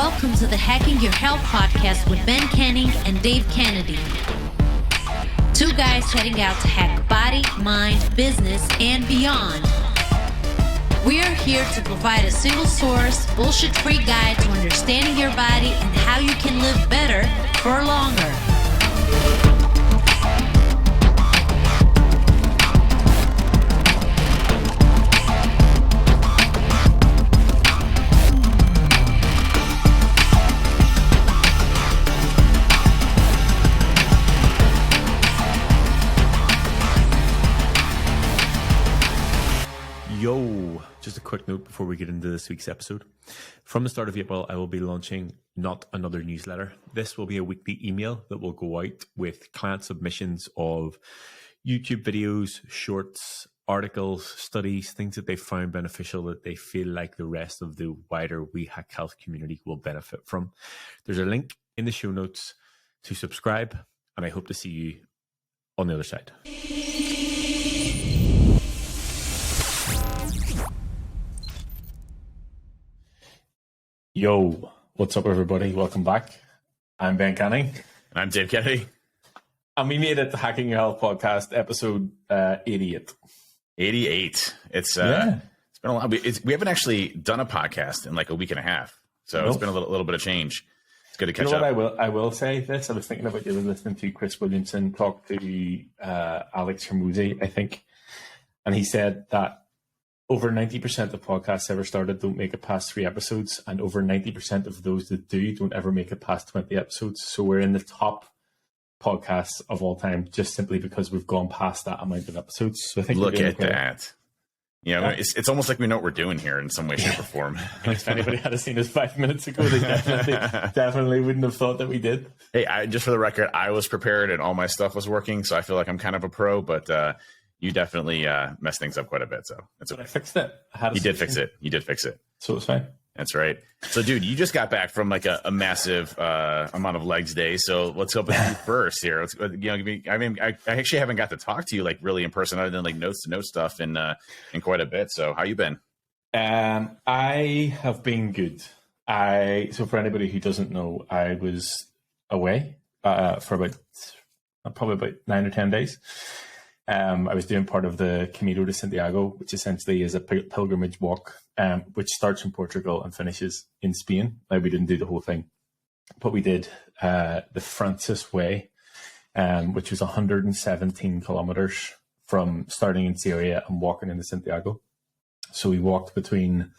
Welcome to the Hacking Your Health podcast with Ben Canning and Dave Kennedy. Two guys heading out to hack body, mind, business, and beyond. We are here to provide a single source, bullshit-free guide to understanding your body and how you can live better for longer. Yo, just a quick note before we get into this week's episode. From the start of April, I will be launching Not Another Newsletter. This will be a weekly email that will go out with client submissions of YouTube videos, shorts, articles, studies, things that they found beneficial that they feel like the rest of the wider We Hack Health community will benefit from. There's a link in the show notes to subscribe, and I hope to see you on the other side. Yo, what's up, everybody? Welcome back. I'm Ben Canning. And I'm Dave Kennedy. And we made it to Hacking Your Health podcast, episode 88. 88. It's been a lot. We haven't actually done a podcast in like a week and a half, so It's been a little bit of change. It's good to catch up. I will say this. I was thinking about you listening to Chris Williamson talk to Alex Hermouzi, I think, and he said that over 90% of podcasts ever started don't make it past 3 episodes, and over 90% of those that do don't ever make it past 20 episodes. So we're in the top podcasts of all time just simply because we've gone past that amount of episodes. So I think look at that. Yeah. It's almost like we know what we're doing here in some way, shape, or form. If anybody had seen us 5 minutes ago, they definitely wouldn't have thought that we did. Hey, just for the record, I was prepared and all my stuff was working, so I feel like I'm kind of a pro, but you definitely messed things up quite a bit, so it's okay. But I fixed it. You did fix it. So it's fine. That's right. So, dude, you just got back from like a massive amount of legs day. So let's open you first here. Let's, I actually haven't got to talk to you like really in person other than like notes to note stuff in quite a bit. So how you been? I have been good. So for anybody who doesn't know, I was away for probably about 9 or 10 days. I was doing part of the Camino de Santiago, which essentially is a pilgrimage walk, which starts in Portugal and finishes in Spain. Now, we didn't do the whole thing, but we did the Francis Way, which was 117 kilometers from starting in Syria and walking into Santiago. So we walked between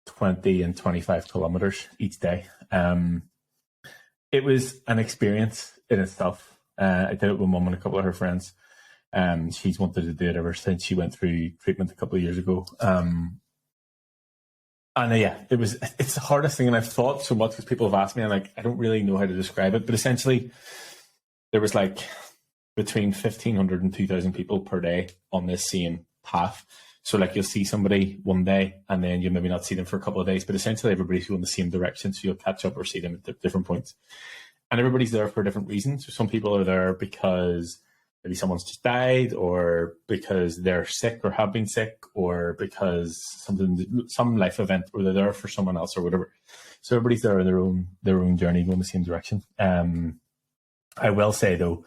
20 and 25 kilometers each day. It was an experience in itself. I did it with Mum and a couple of her friends. She's wanted to do it ever since she went through treatment a couple of years ago. It's the hardest thing. And I've thought so much because people have asked me, and I don't really know how to describe it, but essentially there was like between 1,500 and 2,000 people per day on this same path. So like you'll see somebody one day and then you'll maybe not see them for a couple of days, but essentially everybody's going the same direction. So you'll catch up or see them at different points, and everybody's there for different reasons. So some people are there because maybe someone's just died, or because they're sick or have been sick, or because some life event, or they're there for someone else or whatever. So everybody's there in their own journey going the same direction. I will say though,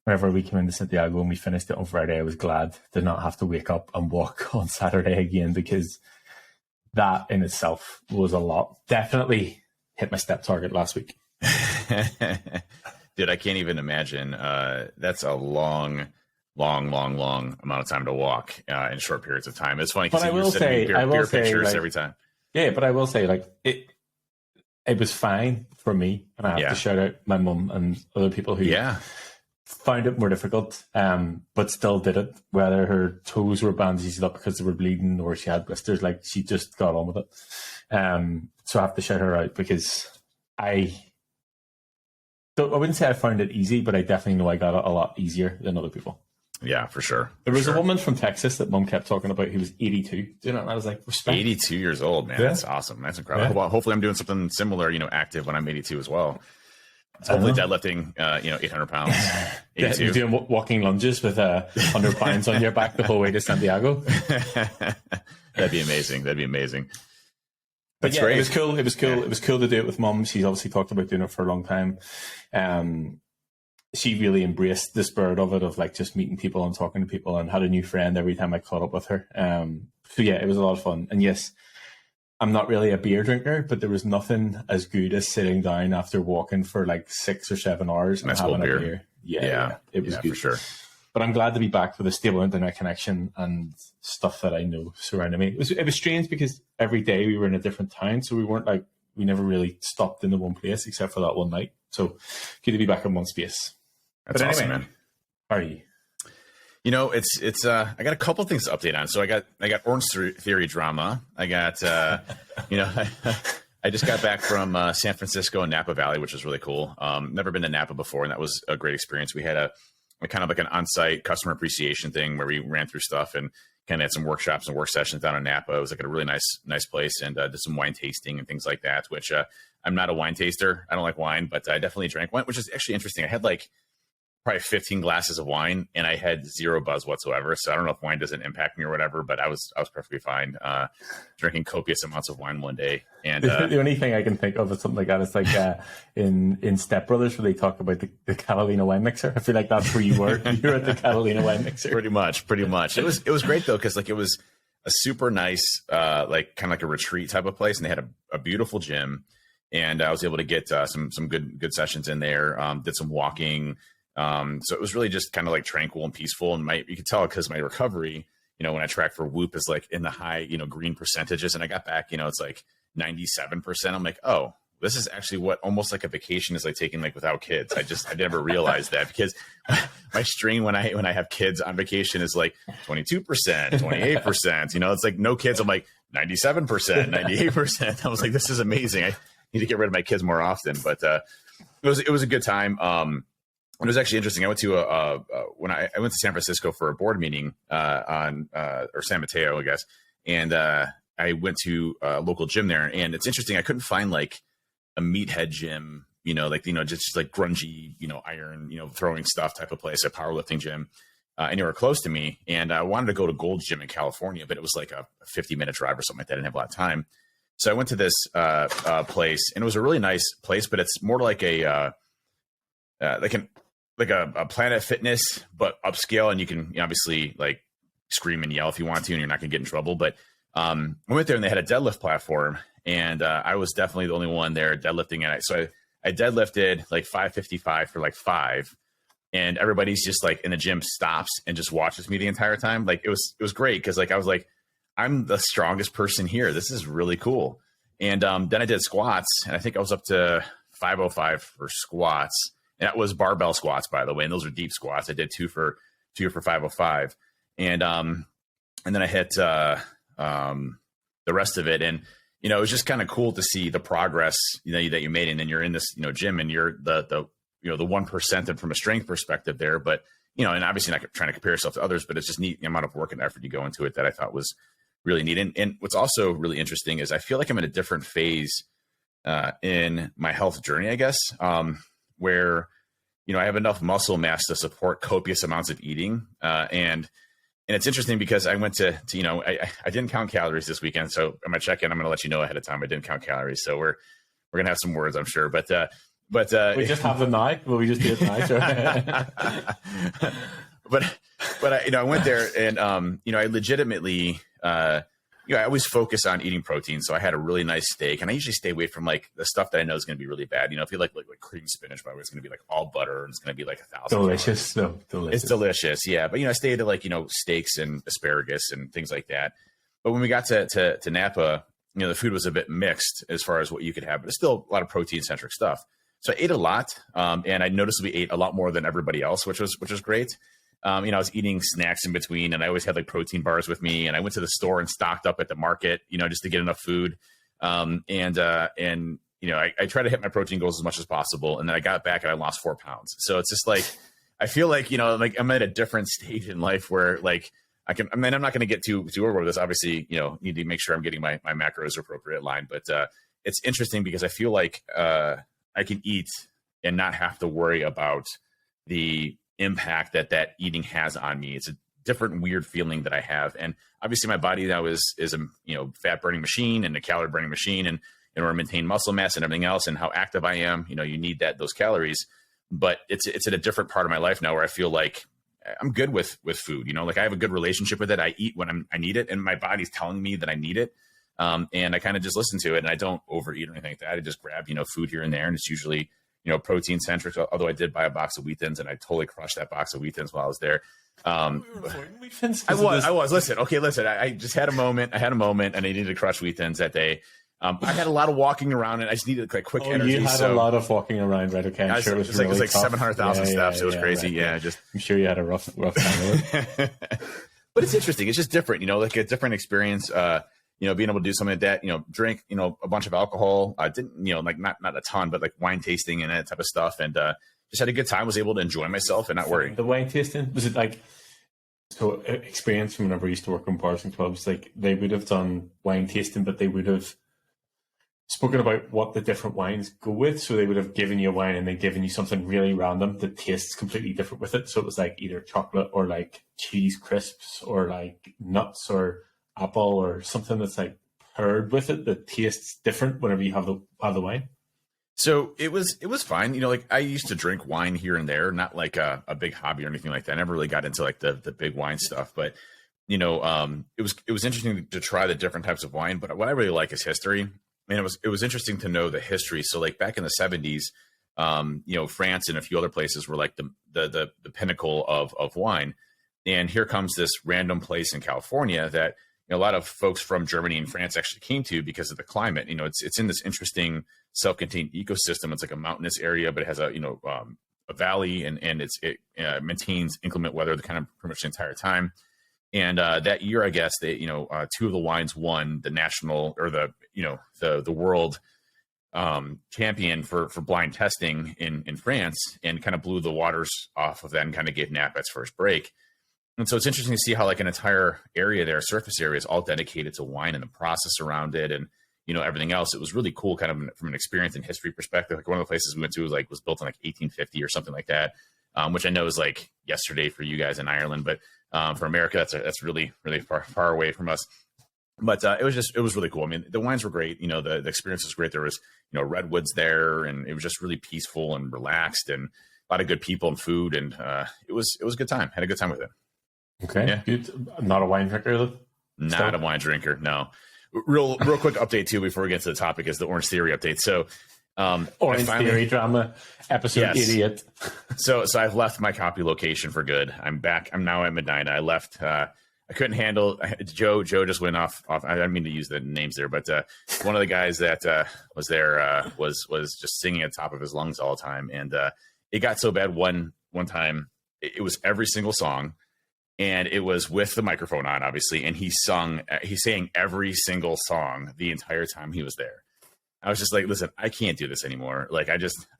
whenever we came into Santiago and we finished it on Friday, I was glad to not have to wake up and walk on Saturday again, because that in itself was a lot. Definitely hit my step target last week. Dude, I can't even imagine. That's a long amount of time to walk in short periods of time. It's funny because you're sending me beer pictures every time. Yeah, but I will say, it was fine for me, and I have to shout out my mum and other people who found it more difficult, but still did it. Whether her toes were bandaged up because they were bleeding or she had blisters, she just got on with it. So I have to shout her out, because I wouldn't say I found it easy, but I definitely know I got it a lot easier than other people. Yeah, for sure. There was a woman from Texas that Mum kept talking about who was 82. Do you know? And I was like, respect. 82 years old, man. Yeah. That's awesome. That's incredible. Yeah. Well, hopefully I'm doing something similar, active when I'm 82 as well. So hopefully deadlifting, 800 pounds. 82. You're doing walking lunges with 100 pounds on your back the whole way to Santiago. That'd be amazing. But That's yeah, great. it was cool. It was cool. Yeah. It was cool to do it with Mum. She's obviously talked about doing it for a long time. She really embraced the spirit of it, of like just meeting people and talking to people, and had a new friend every time I caught up with her. So yeah, it was a lot of fun. And yes, I'm not really a beer drinker, but there was nothing as good as sitting down after walking for like 6 or 7 hours and having a beer. Yeah, it was good for sure. But I'm glad to be back with a stable internet connection and stuff that I know surrounding me. It was strange because every day we were in a different town, so we never really stopped in the one place except for that one night. So good to be back in one space. That's awesome, man. How are you? You know, it's I got a couple things to update on. So I got Orange Theory drama. I got I just got back from San Francisco and Napa Valley, which was really cool. Never been to Napa before, and that was a great experience. We had a kind of like an on-site customer appreciation thing where we ran through stuff and kind of had some workshops and work sessions down in Napa. It was like a really nice place, and did some wine tasting and things like that, which I'm not a wine taster. I don't like wine, but I definitely drank wine, which is actually interesting. I had like probably 15 glasses of wine and I had zero buzz whatsoever. So I don't know if wine doesn't impact me or whatever, but I was perfectly fine drinking copious amounts of wine one day. And the only thing I can think of is something like that. It's like in Step Brothers where they talk about the Catalina wine mixer. I feel like that's where you were. You were at the Catalina wine mixer. Pretty much. It was great though, because like it was a super nice like kind of like a retreat type of place, and they had a beautiful gym, and I was able to get some good sessions in there. Did some walking. So it was really just kind of like tranquil and peaceful. And you could tell because my recovery, when I track for Whoop is like in the high, green percentages. And I got back, it's like 97%. I'm like, oh, this is actually what almost like a vacation is like taking like without kids. I never realized that, because my strain when I have kids on vacation is like 22%, 28%, it's like no kids. I'm like 97%, 98%. I was like, this is amazing. I need to get rid of my kids more often, but, it was a good time. It was actually interesting. I went to when I went to San Francisco for a board meeting or San Mateo, I guess, and I went to a local gym there. And it's interesting. I couldn't find like a meathead gym, just like grungy, iron, throwing stuff type of place, a powerlifting gym anywhere close to me. And I wanted to go to Gold's Gym in California, but it was like a 50-minute drive or something like that. I didn't have a lot of time, so I went to this place, and it was a really nice place, but it's more like a Planet Fitness, but upscale, and you can obviously like scream and yell if you want to, and you're not gonna get in trouble. But I went there and they had a deadlift platform, and I was definitely the only one there deadlifting it. So I deadlifted like 555 for like 5, and everybody's just like in the gym stops and just watches me the entire time. Like it was great, because like I was like, I'm the strongest person here. This is really cool. And then I did squats, and I think I was up to 505 for squats. And that was barbell squats, by the way, and those are deep squats. I did two for 505, and then I hit the rest of it, and it was just kind of cool to see the progress that you made, and then you're in this gym, and you're the 1% and from a strength perspective there, but and obviously not trying to compare yourself to others, but it's just neat the amount of work and effort you go into it that I thought was really neat. And what's also really interesting is I feel like I'm in a different phase in my health journey, I guess. Where, I have enough muscle mass to support copious amounts of eating. And it's interesting because I went to I didn't count calories this weekend. So on my check-in, I'm going to let you know ahead of time I didn't count calories. So we're going to have some words, I'm sure. But we just have them now. Will we just do it now? Sure. but I went there, and I legitimately I always focus on eating protein. So I had a really nice steak, and I usually stay away from like the stuff that I know is going to be really bad. If you like cream spinach, by the way, it's going to be like all butter, and it's going to be like 1,000. Delicious. So delicious. It's delicious. Yeah. But, I stayed at like, steaks and asparagus and things like that. But when we got to Napa, the food was a bit mixed as far as what you could have, but it's still a lot of protein centric stuff. So I ate a lot. And I noticeably ate a lot more than everybody else, which was great. I was eating snacks in between, and I always had like protein bars with me, and I went to the store and stocked up at the market, just to get enough food. I try to hit my protein goals as much as possible. And then I got back and I lost 4 pounds. So it's just like, I feel like, like I'm at a different stage in life where like I'm not going to get too over with this. Obviously, need to make sure I'm getting my macros appropriate line, but it's interesting because I feel like I can eat and not have to worry about the impact that eating has on me. It's a different weird feeling that I have. And obviously my body now is a, you know, fat burning machine and a calorie burning machine. And in order to maintain muscle mass and everything else and how active I am, you know, you need those calories. But it's at a different part of my life now where I feel like I'm good with food. You know, like I have a good relationship with it. I eat when I need it, and my body's telling me that I need it. And I kind of just listen to it, and I don't overeat or anything like that. I just grab, you know, food here and there, and it's usually, you know, protein centric. Although I did buy a box of Wheat Thins, and I totally crushed that box of Wheat Thins while I was there. I was. Listen. I just had a moment. I had a moment, and I needed to crush Wheat Thins that day. I had a lot of walking around, and I just needed like quick energy. You had a lot of walking around, right? Okay, I'm sure it was really like tough. 700,000 steps. It was crazy. Right. Yeah, I'm sure you had a rough time with it. But it's interesting. It's just different, you know, like a different experience. You know, being able to do something like that, you know, drink, you know, a bunch of alcohol. I didn't, you know, like not a ton, but like wine tasting and that type of stuff, and just had a good time. Was able to enjoy myself and not worry. The wine tasting, was it like? So experience from whenever I used to work in bars and clubs, like they would have done wine tasting, but they would have spoken about what the different wines go with. So they would have given you a wine and then given you something really random that tastes completely different with it. So it was like either chocolate or like cheese crisps or like nuts or apple or something that's like paired with it that tastes different whenever you have the wine. So it was fine. You know, like I used to drink wine here and there, not like a big hobby or anything like that. I never really got into like the big wine stuff, but you know, it was interesting to try the different types of wine. But what I really like is history. And it was interesting to know the history. So like back in the 70s, you know, France and a few other places were like the pinnacle of wine. And here comes this random place in California that, you know, a lot of folks from Germany and France actually came to because of the climate. You know, it's in this interesting self-contained ecosystem. It's like a mountainous area, but it has a, you know, a valley, and it maintains inclement weather the kind of pretty much the entire time. And that year, I guess they, you know, two of the wines won the national or the world champion for blind testing in France, and kind of blew the waters off of that and kind of gave Napa its first break. And so it's interesting to see how like an entire area there, surface area, is all dedicated to wine and the process around it, and you know, everything else. It was really cool, kind of from an experience and history perspective. Like one of the places we went to was built in like 1850 or something like that, which I know is like yesterday for you guys in Ireland, but for America, that's really far away from us. But it was really cool. I mean, the wines were great. You know, the experience was great. There was, you know, redwoods there, and it was just really peaceful and relaxed, and a lot of good people and food, and it was a good time. Had a good time with it. Okay, yeah. Good. Not a wine drinker, though? Not a wine drinker. No. Real quick update too before we get to the topic is the Orange Theory update. So, Orange Theory drama episode 88. So I've left my copy location for good. I'm back. I'm now at Medina. I left. I couldn't handle Joe. Joe just went off. I didn't mean to use the names there, but one of the guys that was there was just singing at the top of his lungs all the time, and it got so bad one time. It was every single song. And it was with the microphone on, obviously, and he sang every single song the entire time he was there. I was just like, listen, I can't do this anymore. Like,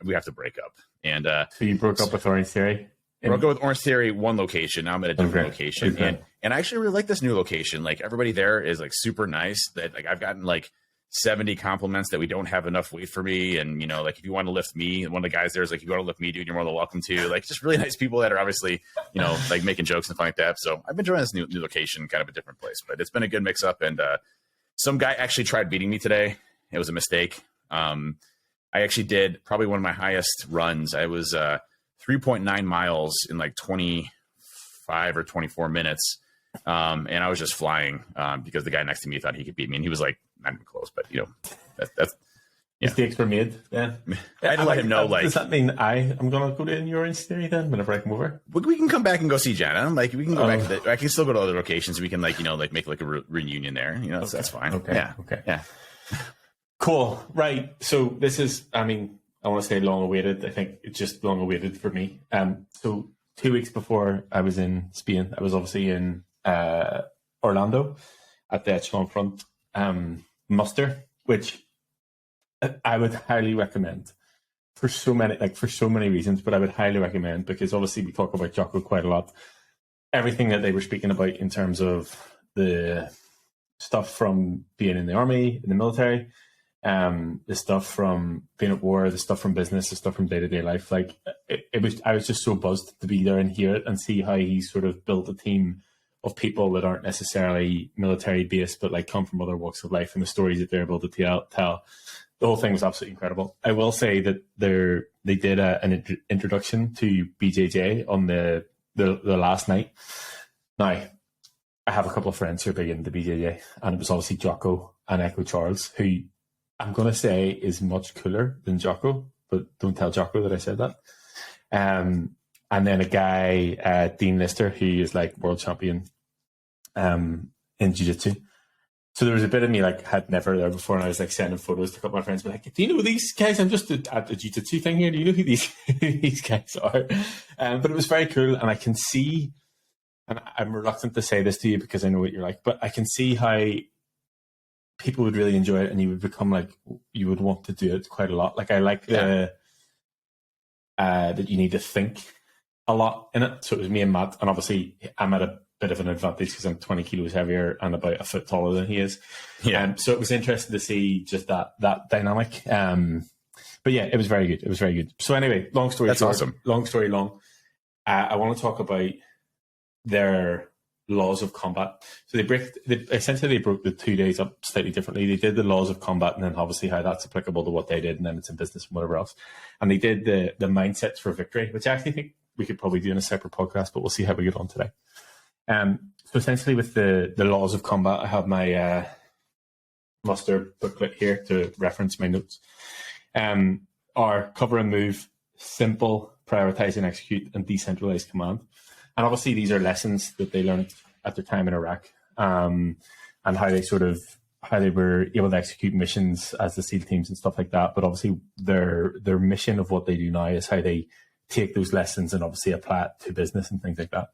we have to break up. And so you broke up with Orange Theory? Broke up with Orange Theory, one location. Now I'm at a different location. Okay. And I actually really like this new location. Like, everybody there is like super nice. That like I've gotten like 70 compliments that we don't have enough weight for me. And, you know, like if you want to lift me, one of the guys there is like, you want to lift me, dude, you're more than welcome to. Like, just really nice people that are obviously, you know, like making jokes and stuff like that. So I've been enjoying this new location, kind of a different place, but it's been a good mix up. And some guy actually tried beating me today. It was a mistake. I actually did probably one of my highest runs. I was 3.9 miles in like 25 or 24 minutes. And I was just flying because the guy next to me thought he could beat me, and he was like not even close. But you know, that's mistakes were made. Yeah, I had to let him know. Like, does that mean I am gonna go to Orange Theory then whenever I come over? We can come back and go see Jenna. Like, we can go back. I can still go to other locations. We can like, you know, like make like a reunion there. You know, so that's fine. Okay. Yeah. Okay. Yeah. Cool. Right. So this is, I mean, I want to say long awaited. I think it's just long awaited for me. So 2 weeks before I was in Spain, I was obviously in Orlando at the Echelon Front muster, which I would highly recommend for so many reasons, but I would highly recommend because obviously we talk about Jocko quite a lot. Everything that they were speaking about in terms of the stuff from being in the army, in the military, the stuff from being at war, the stuff from business, the stuff from day-to-day life. Like I was just so buzzed to be there and hear it and see how he sort of built a team of people that aren't necessarily military based, but like come from other walks of life, and the stories that they're able to tell. The whole thing was absolutely incredible. I will say that they did an introduction to BJJ on the last night. Now, I have a couple of friends who are big into BJJ, and it was obviously Jocko and Echo Charles, who I'm going to say is much cooler than Jocko, but don't tell Jocko that I said that. And then a guy, Dean Lister, who is like world champion in jiu-jitsu. So there was a bit of me like had never there before, and I was like sending photos to a couple of my friends, but like, do you know these guys? I'm just at the jiu-jitsu thing here. Do you know who these guys are? But it was very cool, and I can see, and I'm reluctant to say this to you because I know what you're like, but I can see how people would really enjoy it, and you would become like, you would want to do it quite a lot. Like I like that you need to think a lot in it. So it was me and Matt, and obviously I'm at a bit of an advantage because I'm 20 kilos heavier and about a foot taller than he is. Yeah. So it was interesting to see just that dynamic. But yeah, it was very good. It was very good. So anyway, long story short, awesome. Long story long. I want to talk about their laws of combat. So they broke the 2 days up slightly differently. They did the laws of combat, and then obviously how that's applicable to what they did, and then it's in business and whatever else. And they did the mindsets for victory, which I actually think we could probably do in a separate podcast, but we'll see how we get on today. So essentially with the laws of combat, I have my muster booklet here to reference my notes. Are cover and move, simple, prioritize and execute, and decentralized command. And obviously these are lessons that they learned at their time in Iraq, and how they were able to execute missions as the SEAL teams and stuff like that. But obviously their mission of what they do now is how they take those lessons and obviously apply it to business and things like that.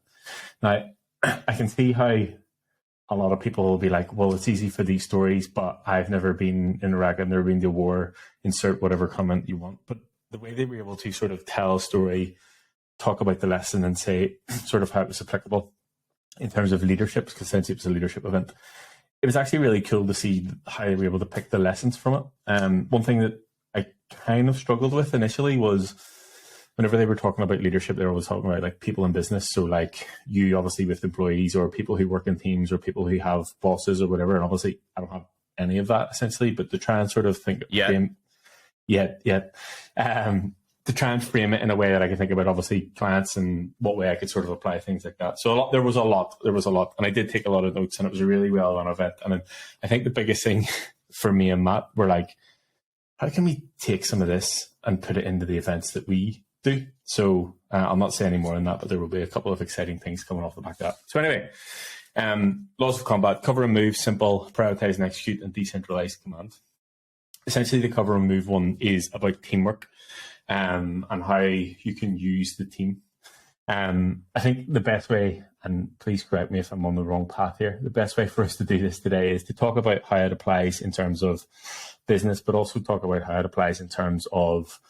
Now, I can see how a lot of people will be like, well, it's easy for these stories, but I've never been in Iraq, I've never been to war, insert whatever comment you want. But the way they were able to sort of tell a story, talk about the lesson, and say sort of how it was applicable in terms of leadership, because essentially it was a leadership event. It was actually really cool to see how they were able to pick the lessons from it. One thing that I kind of struggled with initially was whenever they were talking about leadership, they were always talking about like people in business. So like you obviously with employees, or people who work in teams, or people who have bosses or whatever. And obviously I don't have any of that essentially, but to try and sort of think, to try and frame it in a way that I can think about obviously clients and what way I could sort of apply things like that. So there was a lot, and I did take a lot of notes, and it was a really well run event. And I think the biggest thing for me and Matt were like, how can we take some of this and put it into the events that we do? So I'll not say any more on that, but there will be a couple of exciting things coming off the back of that. So anyway, laws of combat: cover and move, simple, prioritize and execute, and decentralized command. Essentially, the cover and move one is about teamwork, and how you can use the team. I think the best way, and please correct me if I'm on the wrong path here, the best way for us to do this today is to talk about how it applies in terms of business, but also talk about how it applies in terms of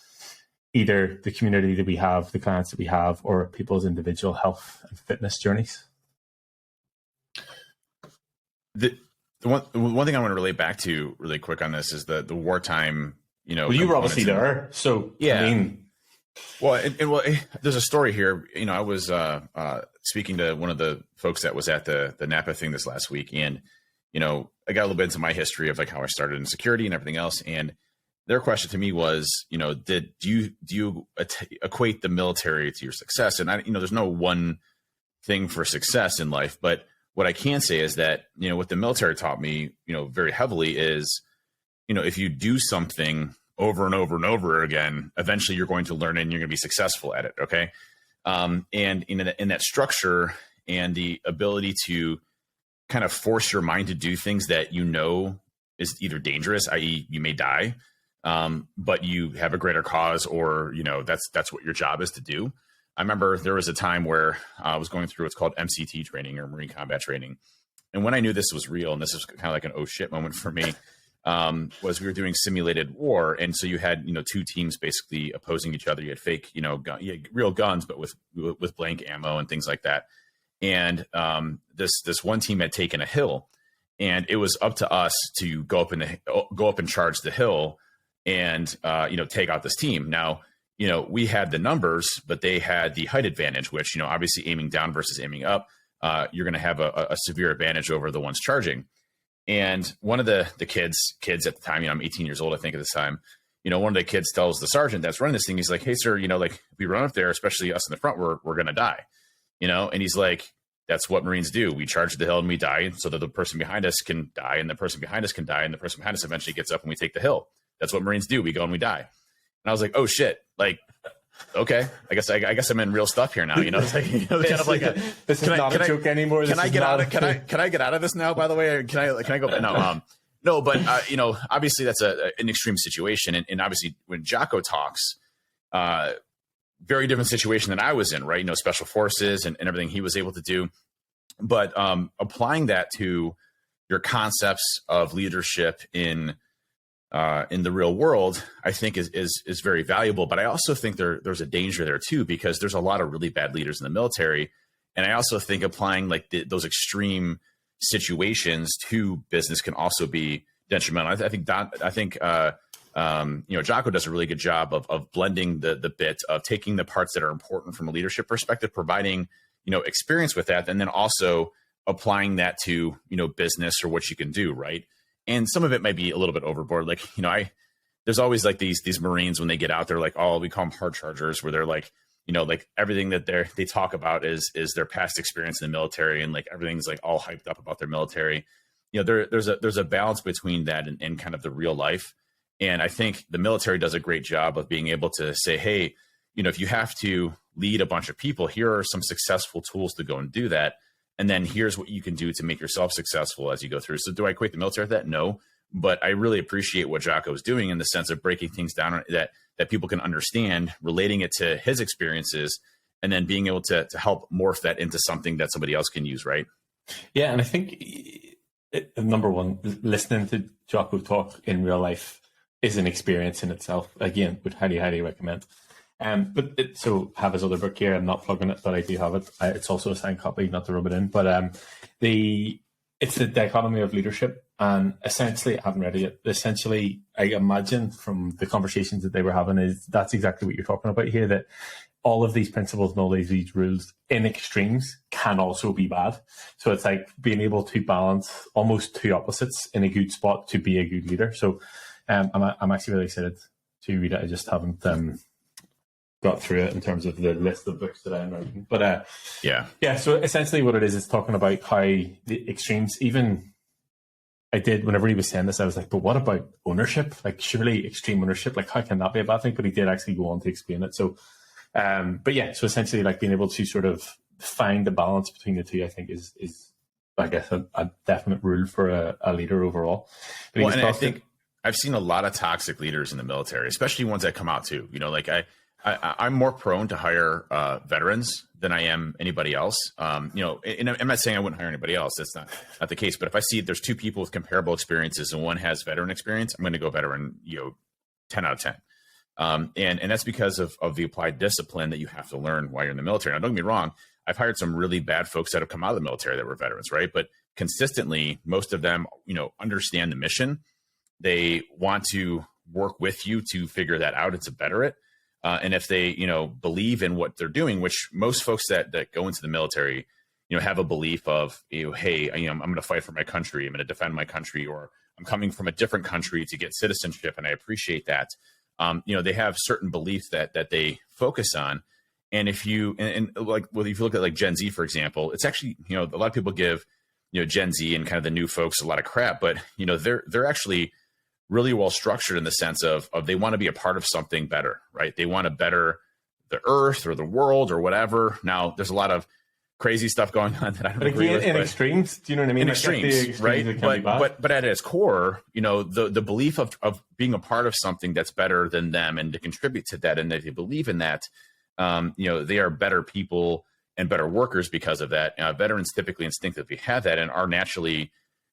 either the community that we have, the clients that we have, or people's individual health and fitness journeys. The one thing I want to relate back to really quick on this is the wartime, well, you were obviously there, so yeah. I mean, there's a story here. I was speaking to one of the folks that was at the Napa thing this last week, and I got a little bit into my history of like how I started in security and everything else. And their question to me was, do you equate the military to your success? And there's no one thing for success in life, but what I can say is that what the military taught me, very heavily is, if you do something over and over and over again, eventually you're going to learn it and you're going to be successful at it. Okay. And in that structure and the ability to kind of force your mind to do things that is either dangerous, i.e. you may die, but you have a greater cause, or, that's what your job is to do. I remember there was a time where I was going through what's called MCT training, or Marine Combat Training. And when I knew this was real, and this was kind of like an oh shit moment for me, was we were doing simulated war. And so you had, two teams basically opposing each other. You had fake, you had real guns, but with blank ammo and things like that. And this one team had taken a hill, and it was up to us to go up and charge the hill and, take out this team. Now, we had the numbers, but they had the height advantage, which, obviously aiming down versus aiming up, you're going to have a severe advantage over the ones charging. And one of the kids at the time, I'm 18 years old, I think at this time, one of the kids tells the sergeant that's running this thing, he's like, hey, sir, like if we run up there, especially us in the front, we're going to die, and he's like, that's what Marines do. We charge the hill and we die so that the person behind us can die, and the person behind us can die, and the person behind us eventually gets up and we take the hill. That's what Marines do. We go and we die. And I was like, oh shit. Like, okay, I guess I'm in real stuff here now. It's like, kind of like this is not a joke anymore. Can I get out of this now? By the way, or can I go? No, but obviously that's an extreme situation, and obviously when Jocko talks, very different situation than I was in, right? Special forces and everything he was able to do, but applying that to your concepts of leadership in the real world, I think is very valuable. But I also think there's a danger there too, because there's a lot of really bad leaders in the military. And I also think applying like those extreme situations to business can also be detrimental. I think Jocko does a really good job of blending the bit of taking the parts that are important from a leadership perspective, providing, experience with that, and then also applying that to, business or what you can do. Right. And some of it might be a little bit overboard. Like, there's always like these Marines when they get out there, like, we call them hard chargers, where they're like, like everything that they talk about is their past experience in the military, and like everything's like all hyped up about their military. There's a balance between that and kind of the real life. And I think the military does a great job of being able to say, hey, if you have to lead a bunch of people, here are some successful tools to go and do that. And then here's what you can do to make yourself successful as you go through. So do I equate the military with that? No, but I really appreciate what Jocko is doing in the sense of breaking things down that people can understand, relating it to his experiences, and then being able to help morph that into something that somebody else can use. Right. Yeah. And I think number one, listening to Jocko talk in real life is an experience in itself. Again, would highly recommend. So have his other book here. I'm not plugging it, but I do have it. It's also a signed copy, not to rub it in. But it's the dichotomy of leadership, and essentially, I haven't read it yet. Essentially, I imagine from the conversations that they were having that's exactly what you're talking about here. That all of these principles and all these rules in extremes can also be bad. So it's like being able to balance almost two opposites in a good spot to be a good leader. So I'm actually really excited to read it. I just haven't got through it in terms of the list of books that I'm writing. But yeah. So essentially what it is talking about how the extremes, even I did, whenever he was saying this, I was like, but what about ownership? Like surely extreme ownership, like how can that be a bad thing? But he did actually go on to explain it. So, but yeah, so essentially like being able to sort of find the balance between the two, I think is I guess a definite rule for a leader overall. But well, and I think I've seen a lot of toxic leaders in the military, especially ones that come out too. Like I'm more prone to hire veterans than I am anybody else. And I'm not saying I wouldn't hire anybody else. That's not the case. But if I see there's two people with comparable experiences and one has veteran experience, I'm going to go veteran, 10 out of 10. And that's because of the applied discipline that you have to learn while you're in the military. Now, don't get me wrong. I've hired some really bad folks that have come out of the military that were veterans, right? But consistently, most of them, understand the mission. They want to work with you to figure that out and to better it. And if they, believe in what they're doing, which most folks that go into the military, have a belief of, hey, I'm going to fight for my country. I'm going to defend my country, or I'm coming from a different country to get citizenship. And I appreciate that. They have certain beliefs that they focus on. And if you, if you look at like Gen Z, for example, it's actually, a lot of people give, Gen Z and kind of the new folks a lot of crap, but, they're actually really well structured in the sense of they want to be a part of something better, right? They want to better the earth or the world or whatever. Now, there's a lot of crazy stuff going on that I don't agree with. In extremes, do you know what I mean? In extremes, right? But at its core, the belief of being a part of something that's better than them and to contribute to that, and that they believe in that, they are better people and better workers because of that. Veterans typically instinctively have that and are naturally,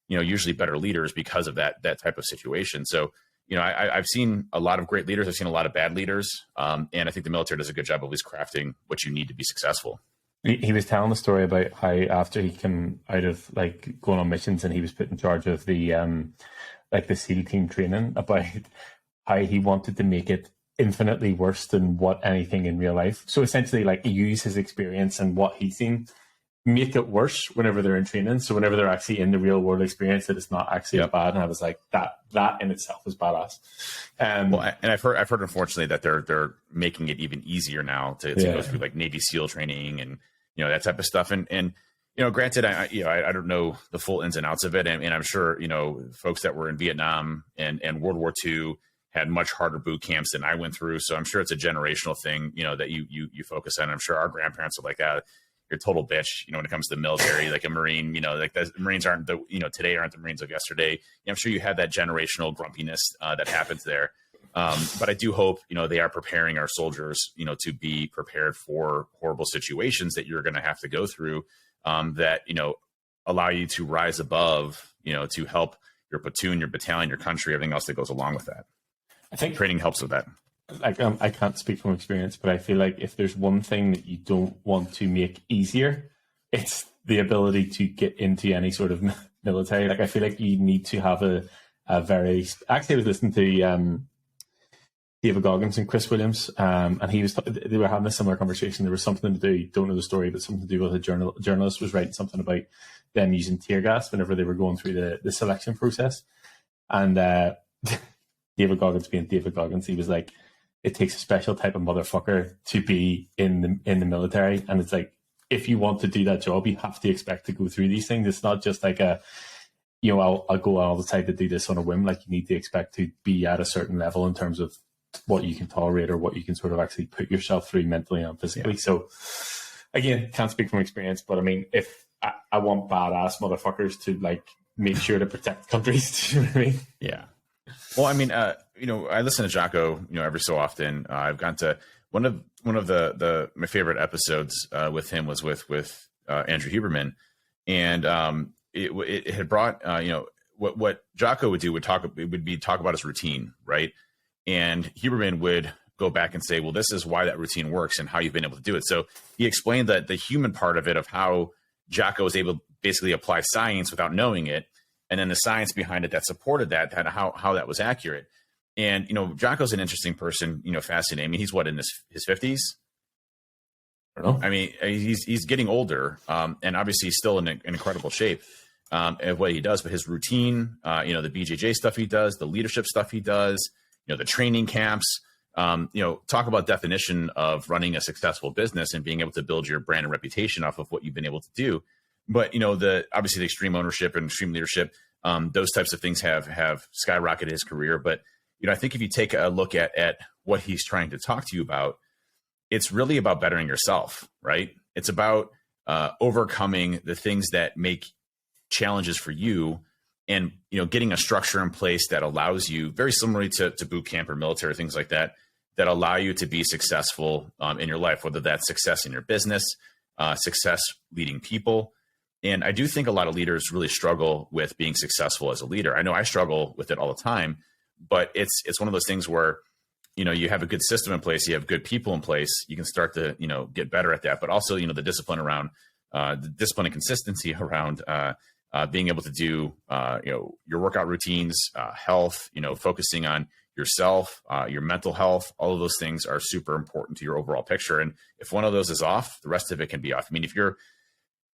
usually better leaders because of that type of situation. So, I've seen a lot of great leaders. I've seen a lot of bad leaders. And I think the military does a good job of at least crafting what you need to be successful. He was telling the story about how after he came out of like going on missions and he was put in charge of the the SEAL team training, about how he wanted to make it infinitely worse than what anything in real life. So essentially, like, use his experience and what he's seen make it worse whenever they're in training. So whenever they're actually in the real world experience, that it's not actually as bad. And I was like, that in itself is badass. Well, and I've heard unfortunately that they're making it even easier now to go through like Navy SEAL training and, you know, that type of stuff. And you know, granted, I don't know the full ins and outs of it. And I'm sure, you know, folks that were in Vietnam and World War II had much harder boot camps than I went through. So I'm sure it's a generational thing, you know, that you focus on. I'm sure our grandparents are like, you're a total bitch, you know, when it comes to the military, like a Marine, you know, like the Marines aren't the, you know, today aren't the Marines of yesterday. You know, I'm sure you had that generational grumpiness that happens there. But I do hope, you know, they are preparing our soldiers, you know, to be prepared for horrible situations that you're going to have to go through, that, you know, allow you to rise above, you know, to help your platoon, your battalion, your country, everything else that goes along with that. I think training helps with that. Like, I can't speak from experience, but I feel like if there's one thing that you don't want to make easier, it's the ability to get into any sort of military. Like, I feel like you need to have a very, actually I was listening to David Goggins and Chris Williams, and they were having a similar conversation. There was something to do, don't know the story, but something to do with a journalist was writing something about them using tear gas whenever they were going through the selection process. And David Goggins being David Goggins, he was like, it takes a special type of motherfucker to be in the military. And it's like, if you want to do that job, you have to expect to go through these things. It's not just like you know, I'll go all the time to do this on a whim. Like, you need to expect to be at a certain level in terms of what you can tolerate or what you can sort of actually put yourself through mentally and physically. Yeah. So again, can't speak from experience, but I mean, if I want badass motherfuckers to like make sure to protect countries, do you know what I mean? Yeah. Well, I mean, you know, I listen to Jocko, you know, every so often. I've gone to one of my favorite episodes with him was with Andrew Huberman, and it had brought you know, what Jocko would do would talk about his routine, right? And Huberman would go back and say, well, this is why that routine works and how you've been able to do it. So he explained that the human part of it, of how Jocko was able to basically apply science without knowing it, and then the science behind it that supported that, how that was accurate. And, you know, Jocko's an interesting person, you know, fascinating. I mean, he's what, in his 50s? I don't know. I mean, he's getting older, and obviously he's still in incredible shape at what he does. But his routine, you know, the BJJ stuff he does, the leadership stuff he does, you know, the training camps, you know, talk about definition of running a successful business and being able to build your brand and reputation off of what you've been able to do. But, you know, obviously the extreme ownership and extreme leadership, those types of things have skyrocketed his career. But, you know, I think if you take a look at what he's trying to talk to you about, it's really about bettering yourself, right? It's about overcoming the things that make challenges for you, and, you know, getting a structure in place that allows you, very similarly to boot camp or military, things like that, that allow you to be successful in your life, whether that's success in your business, success leading people. And I do think a lot of leaders really struggle with being successful as a leader. I know I struggle with it all the time, but it's one of those things where, you know, you have a good system in place, you have good people in place, you can start to, you know, get better at that. But also, you know, the discipline and consistency around being able to do, you know, your workout routines, health, you know, focusing on yourself, your mental health, all of those things are super important to your overall picture. And if one of those is off, the rest of it can be off. I mean, if you're,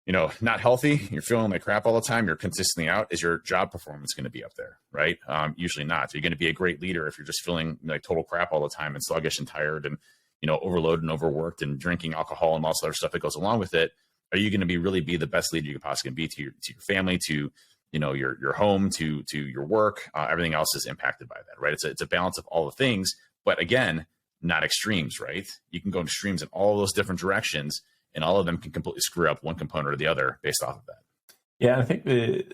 you know, not healthy, you're feeling like crap all the time, you're consistently out, is your job performance going to be up there, right? Usually not. So you're going to be a great leader if you're just feeling like total crap all the time and sluggish and tired and, you know, overloaded and overworked and drinking alcohol and all this other stuff that goes along with it. Are you going to really be the best leader you could possibly be to your family, to, you know, your home, to your work? Everything else is impacted by that, right? It's a balance of all the things, but again, not extremes, right? You can go extremes in all those different directions, and all of them can completely screw up one component or the other based off of that. Yeah, I think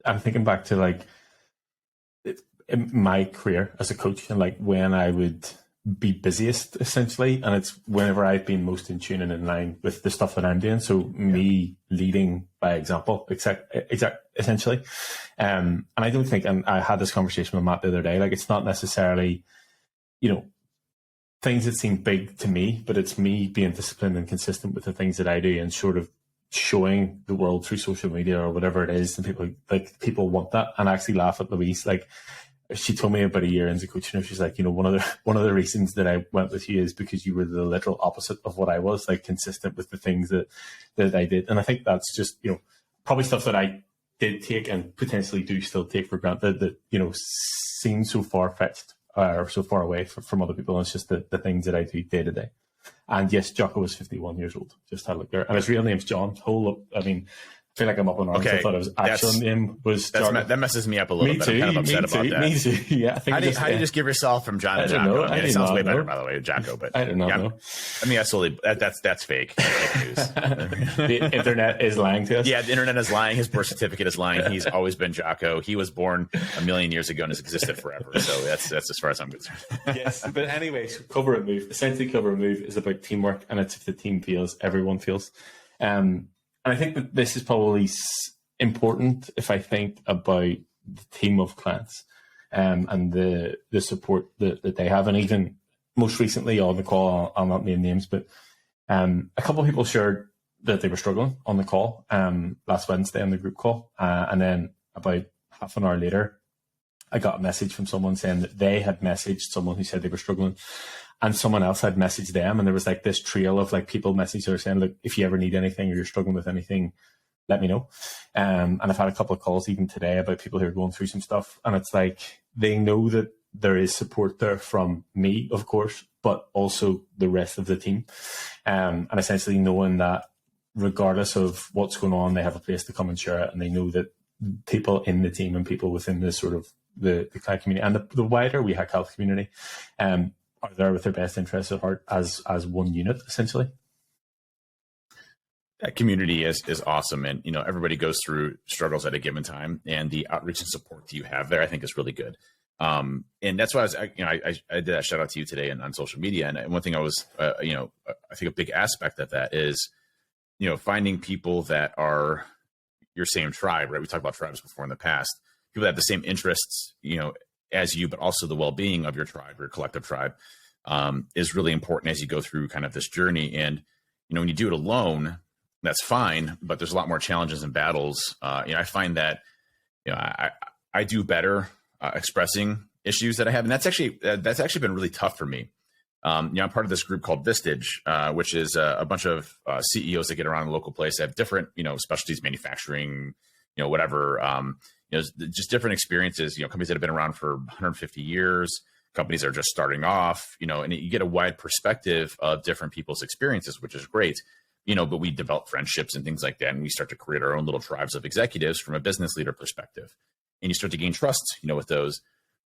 I'm thinking back to like in my career as a coach, and like when I would be busiest essentially, and it's whenever I've been most in tune and in line with the stuff that I'm doing. So me leading by example, essentially. And I don't think, and I had this conversation with Matt the other day, like it's not necessarily, you know, things that seem big to me, but it's me being disciplined and consistent with the things that I do and sort of showing the world through social media or whatever it is. And people want that, and I actually laugh at Louise. Like, she told me about a year into coaching her, she's like, one of the reasons that I went with you is because you were the literal opposite of what I was, like consistent with the things that I did. And I think that's just, probably stuff that I did take and potentially do still take for granted that, seems so far-fetched or so far away from other people. And it's just the things that I do day to day. And yes, Jocko was 51 years old. Just had a look there. And his real name's John. I feel like I'm up on arms. Okay, I thought his actual name was Jocko. That messes me up a little bit. Too, I'm kind of upset about that. Me too. Yeah, I think how do you just give yourself from John to Jocko? I mean, it sounds way better, by the way, Jocko. But I don't know. Yeah, I mean, that's fake. Fake news. The internet is lying to us. Yeah, the internet is lying. His birth certificate is lying. He's always been Jocko. He was born a million years ago and has existed forever. So that's as far as I'm concerned. Yes, but anyways, cover and move. Essentially, cover and move is about teamwork, and it's if the team feels, everyone feels. And I think that this is probably important if I think about the team of clients and the support that they have. And even most recently on the call, I'll not name names, but a couple of people shared that they were struggling on the call last Wednesday on the group call. And then about half an hour later, I got a message from someone saying that they had messaged someone who said they were struggling, and someone else had messaged them. And there was like this trail of like people messaging her saying, look, if you ever need anything or you're struggling with anything, let me know. And I've had a couple of calls even today about people who are going through some stuff. And it's like, they know that there is support there from me, of course, but also the rest of the team. And essentially knowing that regardless of what's going on, they have a place to come and share it. And they know that people in the team and people within the sort of the client community and the wider We Hack Health community are there with their best interests at heart as one unit, essentially. That community is awesome. And, everybody goes through struggles at a given time, and the outreach and support that you have there, I think, is really good. And that's why I did that shout out to you today on social media. And one thing I was, I think a big aspect of that is, finding people that are your same tribe, right? We talked about tribes before in the past, people that have the same interests, as you, but also the well-being of your tribe, your collective tribe, is really important as you go through kind of this journey. And, when you do it alone, that's fine, but there's a lot more challenges and battles. I find that, I do better expressing issues that I have. And that's actually been really tough for me. I'm part of this group called Vistage, which is a bunch of CEOs that get around a local place. They have different, specialties, manufacturing, whatever, just different experiences, companies that have been around for 150 years, companies that are just starting off, and you get a wide perspective of different people's experiences, which is great. But we develop friendships and things like that. And we start to create our own little tribes of executives from a business leader perspective. And you start to gain trust, with those.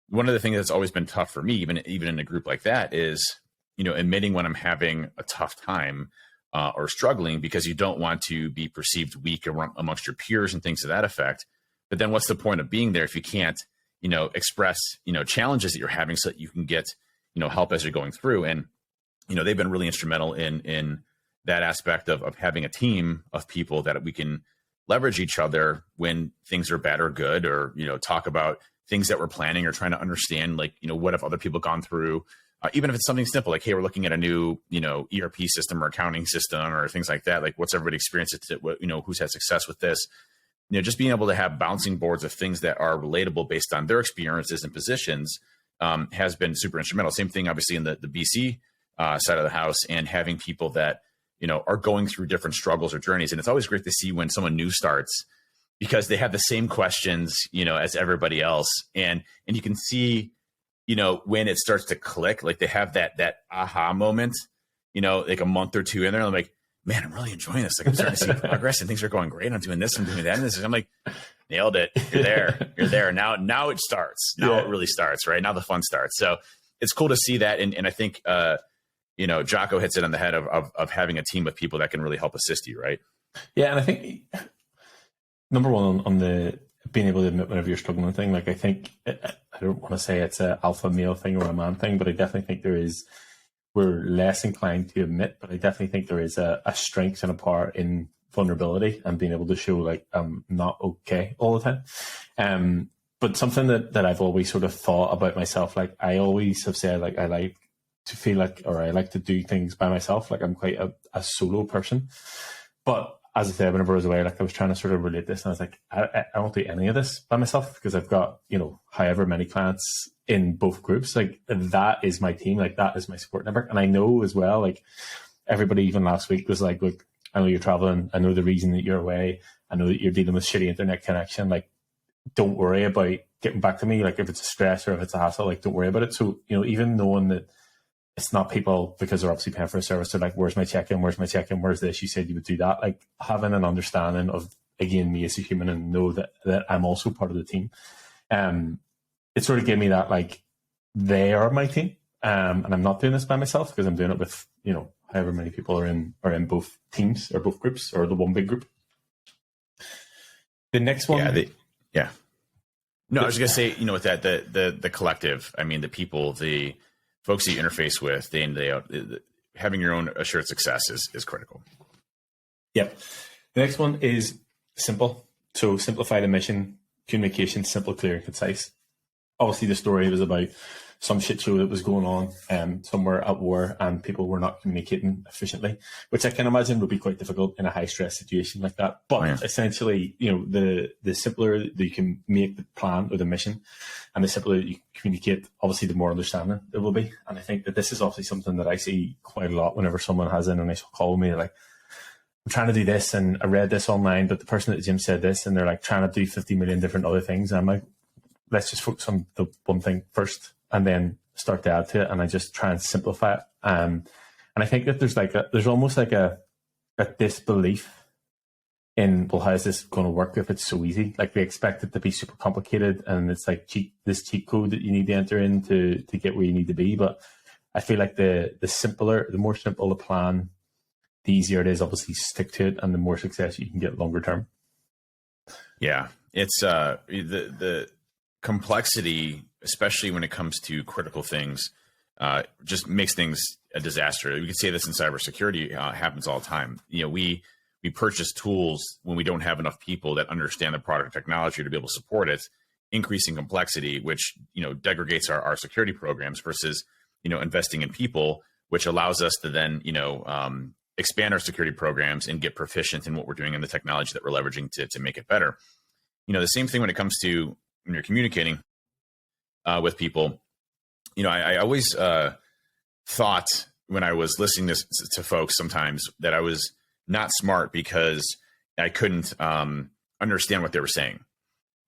One of the things that's always been tough for me, even in a group like that, is, admitting when I'm having a tough time or struggling, because you don't want to be perceived weak amongst your peers and things to that effect. But then what's the point of being there if you can't, express, challenges that you're having so that you can get, help as you're going through. And, they've been really instrumental in that aspect of having a team of people that we can leverage each other when things are bad or good, or, talk about things that we're planning or trying to understand, like, what have other people gone through, even if it's something simple, like, hey, we're looking at a new, ERP system or accounting system or things like that. Like, what's everybody experienced? Who's had success with this? Just being able to have bouncing boards of things that are relatable based on their experiences and positions has been super instrumental. Same thing, obviously, in the BC side of the house, and having people that, are going through different struggles or journeys. And it's always great to see when someone new starts, because they have the same questions, as everybody else. And you can see, when it starts to click, like they have that aha moment, like a month or two in there. And I'm like, man, I'm really enjoying this. Like, I'm starting to see progress and things are going great. I'm doing this, I'm doing that. And this. I'm like, nailed it. You're there. You're there. Now it starts. Now it really starts, right? Now the fun starts. So it's cool to see that. And I think, Jocko hits it on the head of having a team of people that can really help assist you, right? Yeah, and I think number one on the being able to admit whenever you're struggling with thing, like, I think, I don't want to say it's an alpha male thing or a man thing, but I definitely think we're less inclined to admit, but I definitely think there is a strength and a power in vulnerability and being able to show, like, I'm not okay all the time. But something that I've always sort of thought about myself, like, I always have said, like, I like to feel like, or I like to do things by myself. Like, I'm quite a solo person, but as I said, whenever I was away, like I was trying to sort of relate this, and I was like, I won't do any of this by myself because I've got, however many clients in both groups. Like that is my team, like that is my support network. And I know as well, like everybody even last week was like, look, I know you're traveling. I know the reason that you're away. I know that you're dealing with shitty internet connection. Like, don't worry about getting back to me. Like if it's a stress or if it's a hassle, like don't worry about it. So, even knowing that it's not people because they're obviously paying for a service. They're like, where's my check-in? Where's my check-in? Where's this? You said you would do that. Like having an understanding of, again, me as a human and know that I'm also part of the team. It sort of gave me that, like, they are my team. And I'm not doing this by myself because I'm doing it with, however many people are in both teams or both groups or the one big group. The next one. Yeah. No, I was just going to say, with that, the collective, I mean, the people, the folks that you interface with day in, day out, having your own assured success is critical. Yep. The next one is simple. So simplify the mission, communication, simple, clear, and concise. Obviously, the story was about some shit show that was going on somewhere at war and people were not communicating efficiently, which I can imagine would be quite difficult in a high stress situation like that. But essentially, the simpler that you can make the plan or the mission and the simpler you communicate, obviously the more understanding it will be. And I think that this is obviously something that I see quite a lot whenever someone has an initial call with me, like, I'm trying to do this and I read this online, but the person at the gym said this and they're like trying to do 50 million different other things. And I'm like, let's just focus on the one thing first and then start to add to it. And I just try and simplify it. And I think that there's almost like a disbelief in, well, how is this going to work if it's so easy? Like they expect it to be super complicated and it's like this cheat code that you need to enter in to get where you need to be. But I feel like the more simple the plan, the easier it is, obviously, stick to it and the more success you can get longer term. Yeah. It's the complexity, especially when it comes to critical things, just makes things a disaster. We could say this in cybersecurity, happens all the time. We purchase tools when we don't have enough people that understand the product or technology to be able to support it, increasing complexity, which, degrades our security programs versus, investing in people, which allows us to then, expand our security programs and get proficient in what we're doing and the technology that we're leveraging to make it better. The same thing when it comes to when you're communicating with people. I always thought when I was listening to folks sometimes that I was not smart because I couldn't understand what they were saying,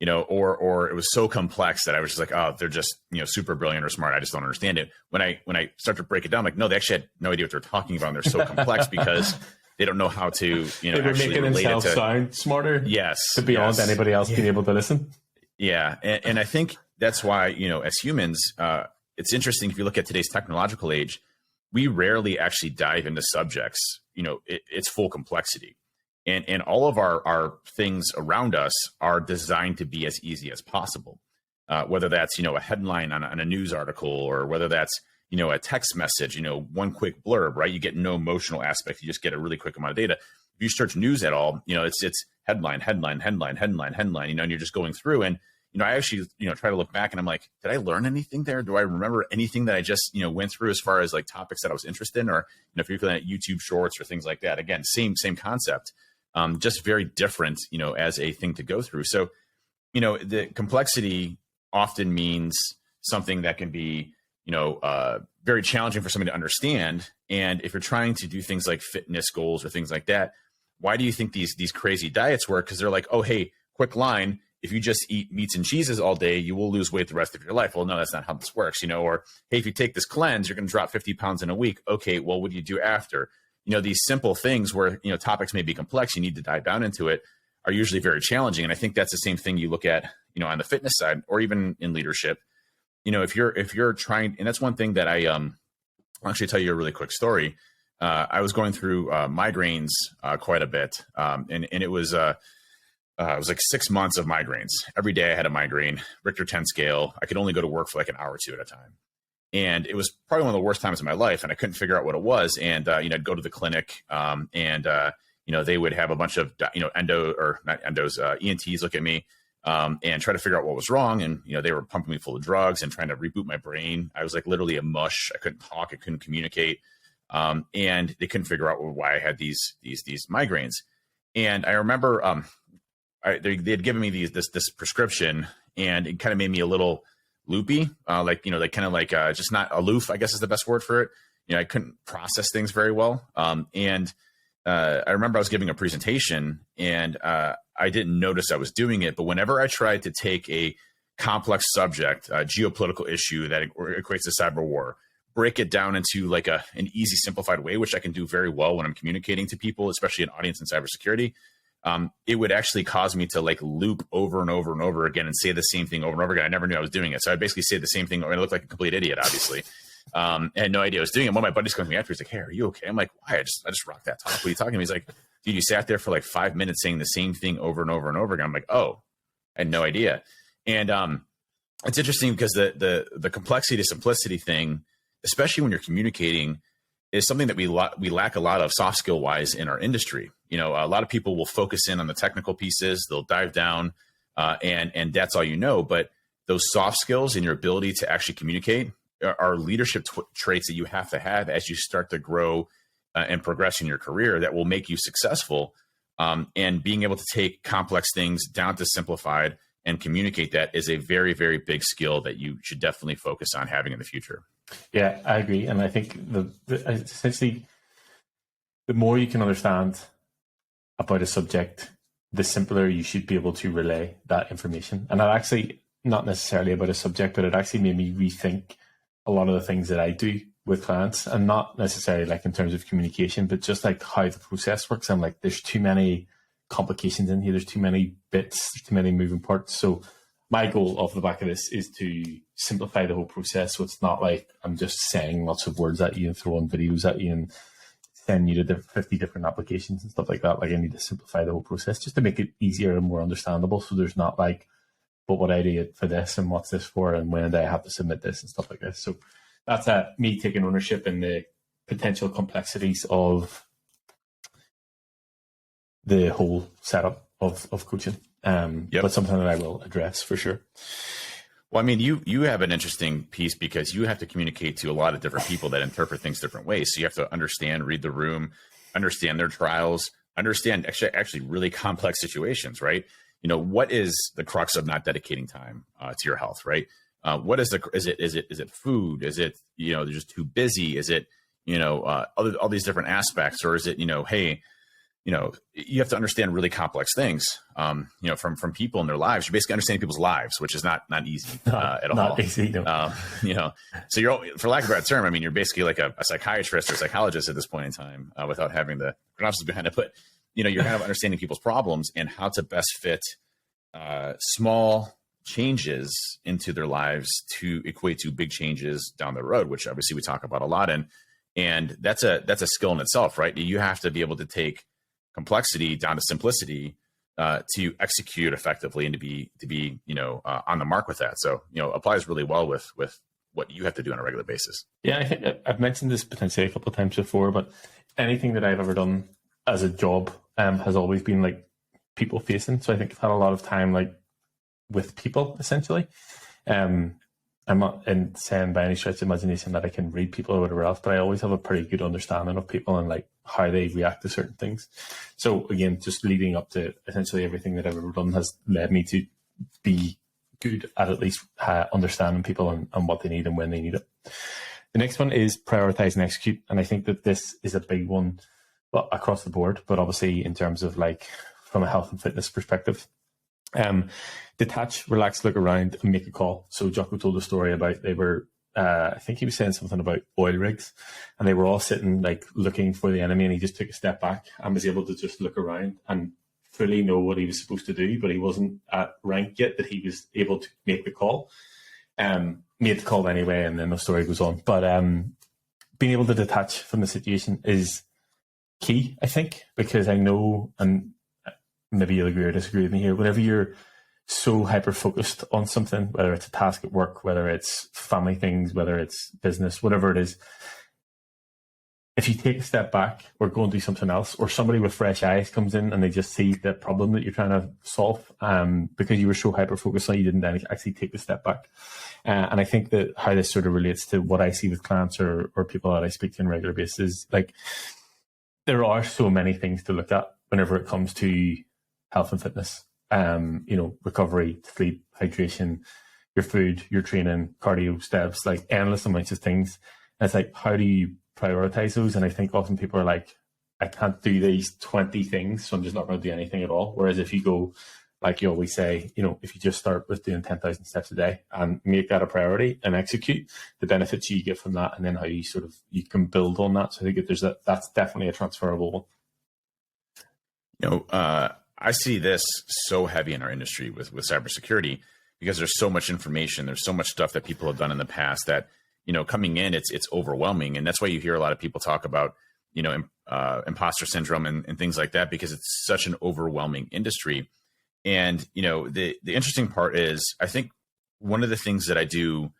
or it was so complex that I was just like, oh, they're just, super brilliant or smart. I just don't understand it. When I start to break it down, I'm like, no, they actually had no idea what they're talking about. And they're so complex because they don't know how to, they were making themselves sound smarter. Yes. To beyond anybody else being able to listen. Yeah. And I think that's why, as humans, it's interesting. If you look at today's technological age, we rarely actually dive into subjects, it's full complexity. And all of our things around us are designed to be as easy as possible. Whether that's, a headline on a news article or whether that's, a text message, one quick blurb, right? You get no emotional aspect. You just get a really quick amount of data. If you search news at all, it's headline, and you're just going through. And, I actually, try to look back and I'm like, did I learn anything there? Do I remember anything that I just, went through as far as like topics that I was interested in? Or, if you're looking at YouTube shorts or things like that, again, same concept. Just very different, as a thing to go through. So, the complexity often means something that can be, very challenging for somebody to understand. And if you're trying to do things like fitness goals or things like that, why do you think these crazy diets work? Because they're like, oh, hey, quick line. If you just eat meats and cheeses all day, you will lose weight the rest of your life. Well, no, that's not how this works, or, hey, if you take this cleanse, you're going to drop 50 pounds in a week. Okay, well, what do you do after? These simple things where, topics may be complex, you need to dive down into it, are usually very challenging. And I think that's the same thing you look at, on the fitness side or even in leadership. If you're trying, and that's one thing that I'll actually tell you a really quick story. I was going through migraines quite a bit. And it was like 6 months of migraines. Every day I had a migraine, Richter 10 scale. I could only go to work for like an hour or two at a time. And it was probably one of the worst times of my life. And I couldn't figure out what it was. And, I'd go to the clinic and they would have a bunch of, ENTs look at me and try to figure out what was wrong. And, they were pumping me full of drugs and trying to reboot my brain. I was like literally a mush. I couldn't talk. I couldn't communicate. And they couldn't figure out why I had these migraines. And I remember they had given me this prescription, and it kind of made me a little loopy, like kind of like just not aloof, I guess is the best word for it. I couldn't process things very well. And I remember I was giving a presentation, and I didn't notice I was doing it. But whenever I tried to take a complex subject, a geopolitical issue that equates to cyber war, break it down into like an easy, simplified way, which I can do very well when I'm communicating to people, especially an audience in cybersecurity, it would actually cause me to like loop over and over and over again and say the same thing over and over again. I never knew I was doing it. So I basically say the same thing, and I looked like a complete idiot, obviously. I had no idea I was doing it. One of my buddies comes to me after, he's like, "Hey, are you okay?" I'm like, "Why? I just rocked that talk. What are you talking to me?" He's like, "Dude, you sat there for like 5 minutes saying the same thing over and over and over again." I'm like, "Oh, I had no idea." And it's interesting because the complexity to simplicity thing, especially when you're communicating, is something that we lack a lot of soft skill wise in our industry. A lot of people will focus in on the technical pieces, they'll dive down, and that's all you know. But those soft skills and your ability to actually communicate are leadership traits that you have to have as you start to grow and progress in your career that will make you successful. And being able to take complex things down to simplified and communicate that is a very, very big skill that you should definitely focus on having in the future. Yeah, I agree. And I think essentially the more you can understand about a subject, the simpler you should be able to relay that information. And that actually not necessarily about a subject, but it actually made me rethink a lot of the things that I do with clients, and not necessarily like in terms of communication, but just like how the process works. I'm like, there's too many complications in here. There's too many bits, there's too many moving parts. So my goal off the back of this is to simplify the whole process. So it's not like I'm just saying lots of words at you and throwing videos at you and send you to 50 different applications and stuff like that. Like I need to simplify the whole process just to make it easier and more understandable. So there's not like, but what I do for this and what's this for and when do I have to submit this and stuff like this. So that's me taking ownership in the potential complexities of the whole setup of coaching. But something that I will address for sure. Well, I mean, you have an interesting piece because you have to communicate to a lot of different people that interpret things different ways. So you have to understand, read the room, understand their trials, understand actually really complex situations, right? What is the crux of not dedicating time to your health, right? What is is it food? Is it, they're just too busy? Is it, all these different aspects, or is it, hey, you have to understand really complex things, from people in their lives. You basically understand people's lives, which is not easy at all. Not easy, no. So you're, for lack of a better term, I mean, you're basically like a psychiatrist or psychologist at this point in time, without having the credentials behind it. But, you're kind of understanding people's problems and how to best fit small changes into their lives to equate to big changes down the road, which obviously we talk about a lot. And that's a skill in itself, right? You have to be able to take complexity down to simplicity to execute effectively and to be on the mark with that. So applies really well with what you have to do on a regular basis. Yeah, I think I've mentioned this potentially a couple of times before, but anything that I've ever done as a job has always been like people facing. So I think I've had a lot of time like with people essentially. I'm not saying by any stretch of imagination that I can read people or whatever else, but I always have a pretty good understanding of people and like how they react to certain things. So again, just leading up to essentially everything that I've ever done has led me to be good at least understanding people and what they need and when they need it. The next one is prioritize and execute. And I think that this is a big one, well, across the board, but obviously in terms of like from a health and fitness perspective. Detach, relax, look around and make a call. So Jocko told a story about they were, I think he was saying something about oil rigs and they were all sitting like looking for the enemy, and he just took a step back and was able to just look around and fully know what he was supposed to do, but he wasn't at rank yet that he was able to make the call. Made the call anyway, and then the story goes on. But being able to detach from the situation is key, I think, because I know, and maybe you'll agree or disagree with me here, whenever you're so hyper focused on something, whether it's a task at work, whether it's family things, whether it's business, whatever it is, if you take a step back or go and do something else, or somebody with fresh eyes comes in and they just see the problem that you're trying to solve, because you were so hyper focused on, you didn't actually take the step back. And I think that how this sort of relates to what I see with clients or people that I speak to on a regular basis, like there are so many things to look at whenever it comes to health and fitness. Recovery, sleep, hydration, your food, your training, cardio, steps, like endless amounts of things. And it's like, how do you prioritize those? And I think often people are like, I can't do these 20 things, so I'm just not going to do anything at all. Whereas if you go, like you always say, if you just start with doing 10,000 steps a day and make that a priority and execute, the benefits you get from that, and then how you can build on that. So I think that's definitely a transferable one. I see this so heavy in our industry with cybersecurity, because there's so much information, there's so much stuff that people have done in the past that, coming in, it's overwhelming. And that's why you hear a lot of people talk about, imposter syndrome and things like that, because it's such an overwhelming industry. And, the interesting part is, I think one of the things that I do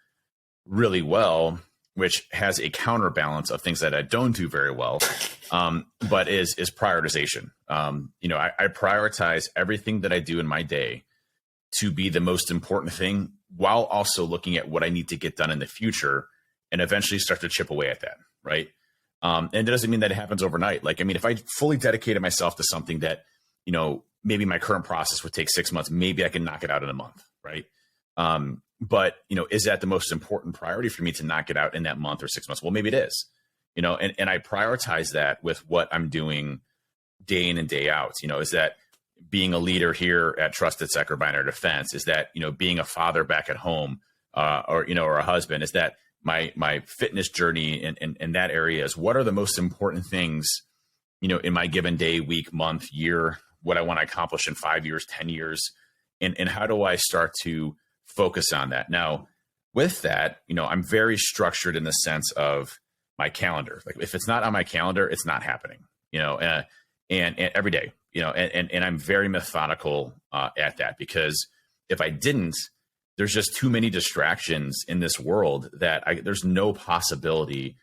really well, which has a counterbalance of things that I don't do very well, but is prioritization. I prioritize everything that I do in my day to be the most important thing, while also looking at what I need to get done in the future, and eventually start to chip away at that. Right. And it doesn't mean that it happens overnight. Like, if I fully dedicated myself to something that, maybe my current process would take 6 months, maybe I can knock it out in a month. Right. But, is that the most important priority for me to knock it out in that month or 6 months? Well, maybe it is, and I prioritize that with what I'm doing day in and day out. Is that being a leader here at Trusted Sector Binary Defense? Is that, being a father back at home, or a husband? Is that my fitness journey in that area? Is what are the most important things, in my given day, week, month, year, what I want to accomplish in 5 years, 10 years, and how do I start to focus on that? Now, with that, I'm very structured in the sense of my calendar. Like, if it's not on my calendar, it's not happening, and every day, and I'm very methodical at that, because if I didn't, there's just too many distractions in this world that there's no possibility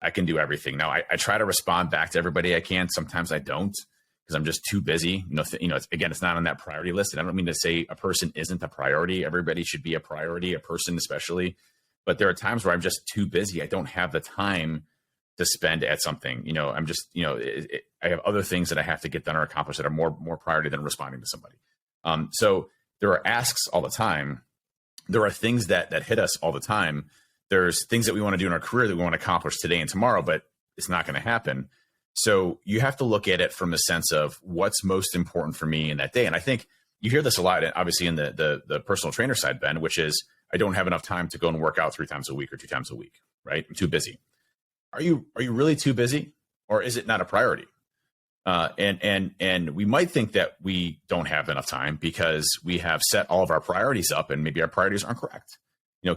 I can do everything. Now, I try to respond back to everybody I can. Sometimes I don't, because I'm just too busy. It's not on that priority list. And I don't mean to say a person isn't a priority. Everybody should be a priority, a person especially. But there are times where I'm just too busy. I don't have the time to spend at something. I'm just, I have other things that I have to get done or accomplish that are more priority than responding to somebody. So there are asks all the time. There are things that hit us all the time. There's things that we want to do in our career that we want to accomplish today and tomorrow, but it's not going to happen. So you have to look at it from the sense of what's most important for me in that day. And I think you hear this a lot, obviously, in the personal trainer side, Ben, which is, I don't have enough time to go and work out 3 times a week or 2 times a week, right? I'm too busy. Are you really too busy, or is it not a priority? And we might think that we don't have enough time because we have set all of our priorities up, and maybe our priorities aren't correct.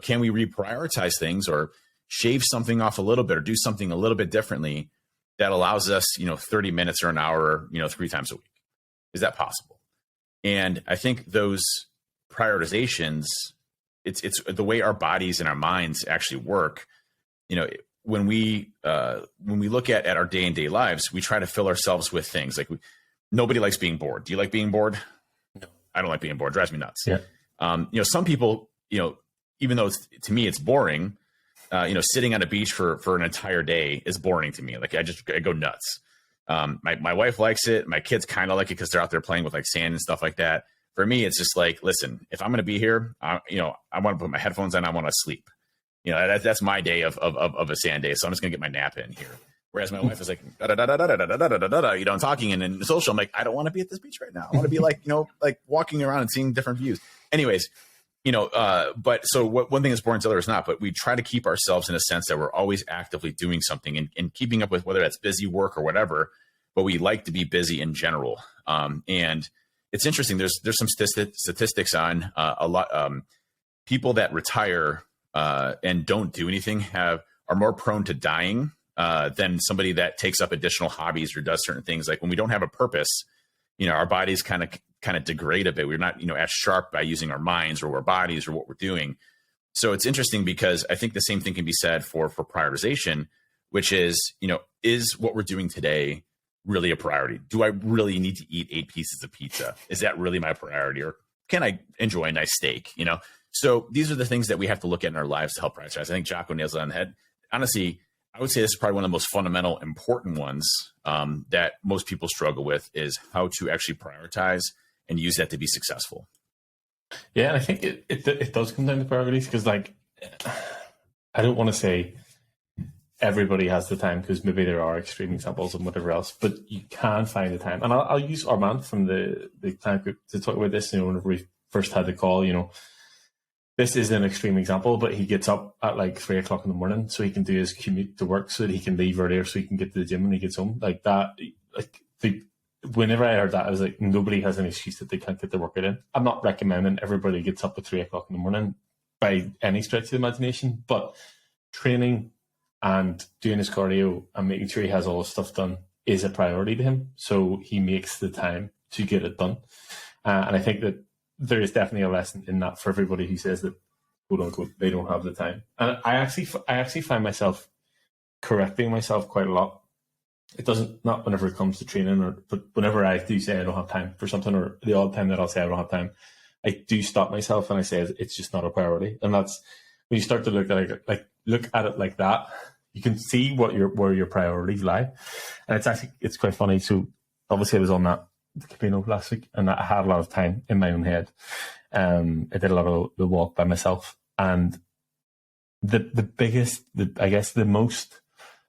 Can we reprioritize things, or shave something off a little bit, or do something a little bit differently that allows us, 30 minutes or an hour, 3 times a week? Is that possible? And I think those prioritizations, it's the way our bodies and our minds actually work. When we look at our day-to-day lives, we try to fill ourselves with things. Like, nobody likes being bored. Do you like being bored? No. I don't like being bored. It drives me nuts. Yeah. Some people, even though to me it's boring, sitting on a beach for an entire day is boring to me. Like, I go nuts. My wife likes it. My kids kind of like it because they're out there playing with like sand and stuff like that. For me, it's just like, listen, if I'm going to be here, I want to put my headphones on. I want to sleep. That's my day of a sand day. So I'm just gonna get my nap in here. Whereas my wife is like, I'm talking and in social. I'm like, I don't want to be at this beach right now. I want to be like, like walking around and seeing different views. Anyways, but so one thing is boring to others not, but we try to keep ourselves in a sense that we're always actively doing something and keeping up with whether that's busy work or whatever, but we like to be busy in general. And it's interesting. There's some statistics on a lot, people that retire and don't do anything are more prone to dying than somebody that takes up additional hobbies or does certain things. Like, when we don't have a purpose, our bodies kind of degrade a bit. We're not, as sharp by using our minds or our bodies or what we're doing. So it's interesting because I think the same thing can be said for prioritization, which is, is what we're doing today really a priority? Do I really need to eat 8 pieces of pizza? Is that really my priority? Or can I enjoy a nice steak? So these are the things that we have to look at in our lives to help prioritize. I think Jocko nails it on the head. Honestly, I would say this is probably one of the most fundamental, important ones that most people struggle with, is how to actually prioritize and use that to be successful. Yeah, and I think it does come down to priorities, because like, I don't want to say everybody has the time, because maybe there are extreme examples and whatever else, but you can find the time. And I'll use Armand from the client group to talk about this. Whenever we first had the call, this is an extreme example, but he gets up at like 3 o'clock in the morning so he can do his commute to work, so that he can leave earlier so he can get to the gym when he gets home. Like that, whenever I heard that, I was like, nobody has an excuse that they can't get their workout in. I'm not recommending everybody gets up at 3 o'clock in the morning by any stretch of the imagination, but training and doing his cardio and making sure he has all his stuff done is a priority to him. So he makes the time to get it done. And I think that there is definitely a lesson in that for everybody who says that, quote unquote, they don't have the time. And I actually find myself correcting myself quite a lot. It doesn't, not whenever it comes to training, but whenever I do say I don't have time for something, or the odd time that I'll say I don't have time, I do stop myself and I say it's just not a priority. And that's when you start to look at it like that, you can see where your priorities lie. And it's quite funny. So obviously I was on that Camino last week, and I had a lot of time in my own head. I did a lot of the walk by myself, and the most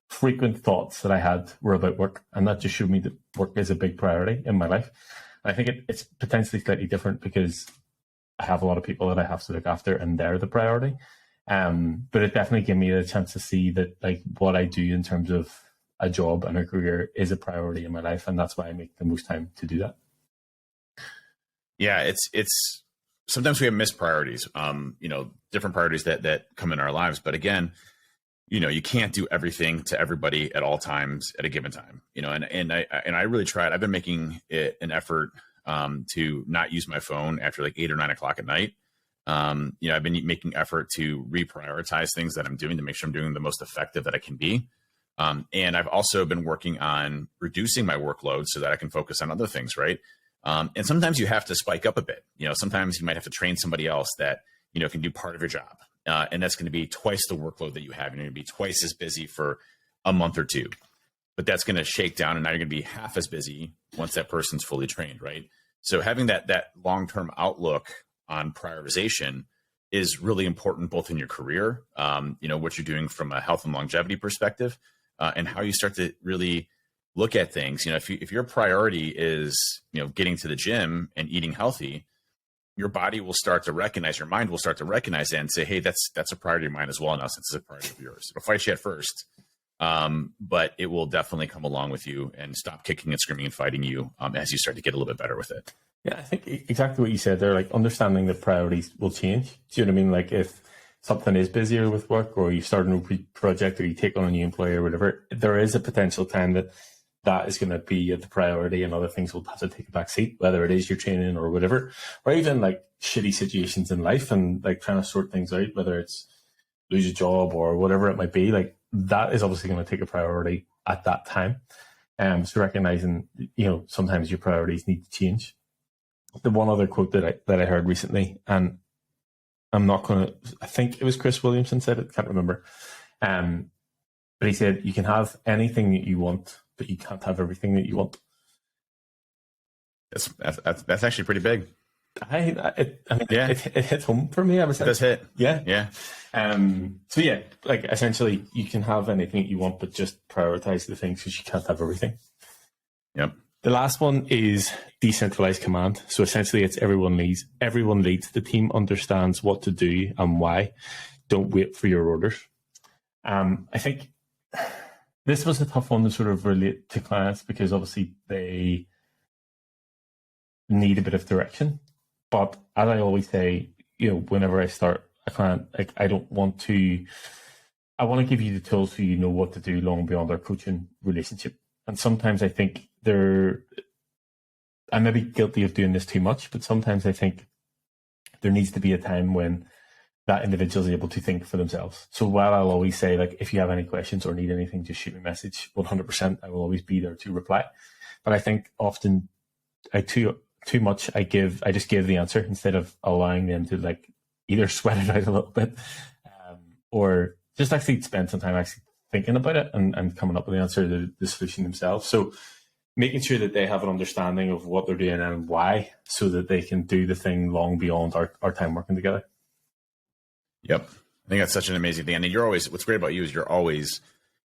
frequent thoughts that I had were about work, and that just showed me that work is a big priority in my life. I think it's potentially slightly different because I have a lot of people that I have to look after, and they're the priority. But it definitely gave me a chance to see that like what I do in terms of a job and a career is a priority in my life, and that's why I make the most time to do that. Yeah, it's sometimes we have missed priorities, different priorities that come in our lives. But again, you can't do everything to everybody at all times at a given time, and I really tried. I've been making it an effort to not use my phone after like 8 or 9 o'clock at night. I've been making effort to reprioritize things that I'm doing to make sure I'm doing the most effective that I can be. And I've also been working on reducing my workload so that I can focus on other things, right? And sometimes you have to spike up a bit. Sometimes you might have to train somebody else that, can do part of your job. And that's going to be twice the workload that you have. You're going to be twice as busy for a month or two. But that's going to shake down, and now you're going to be half as busy once that person's fully trained, right? So having that long-term outlook on prioritization is really important, both in your career, what you're doing from a health and longevity perspective, and how you start to really look at things. If your priority is, getting to the gym and eating healthy, your body will start to recognize, your mind will start to recognize that and say, hey, that's a priority of mine as well. Now, since it's a priority of yours, it'll fight you at first, but it will definitely come along with you and stop kicking and screaming and fighting you as you start to get a little bit better with it. Yeah, I think exactly what you said there, like understanding that priorities will change. Do you know what I mean? Like if something is busier with work, or you start a new project, or you take on a new employee or whatever, there is a potential time that is going to be the priority, and other things will have to take a back seat, whether it is your training or whatever, or even like shitty situations in life and like trying to sort things out, whether it's lose a job or whatever it might be. Like that is obviously going to take a priority at that time. So recognizing, sometimes your priorities need to change. The one other quote that I heard recently, and I think it was Chris Williamson said it, can't remember. But he said, you can have anything that you want, but you can't have everything that you want. That's actually pretty big. It hit home for me. It does hit. Yeah. So yeah, like essentially you can have anything you want, but just prioritize the things, because you can't have everything. Yep. The last one is decentralized command. So essentially it's everyone leads. Everyone leads. The team understands what to do and why. Don't wait for your orders. I think this was a tough one to sort of relate to clients, because obviously they need a bit of direction. But as I always say, whenever I start a client, like I want to give you the tools so you know what to do long beyond our coaching relationship. And sometimes I think I may be guilty of doing this too much, but sometimes I think there needs to be a time when that individual is able to think for themselves. So while I'll always say, like, if you have any questions or need anything, just shoot me a message. 100%, I will always be there to reply. But I think often I just give the answer instead of allowing them to like either sweat it out a little bit, or just actually spend some time actually thinking about it and coming up with the answer to the solution themselves. So making sure that they have an understanding of what they're doing and why, so that they can do the thing long beyond our time working together. Yep. I think that's such an amazing thing. And you're always, what's great about you is you're always,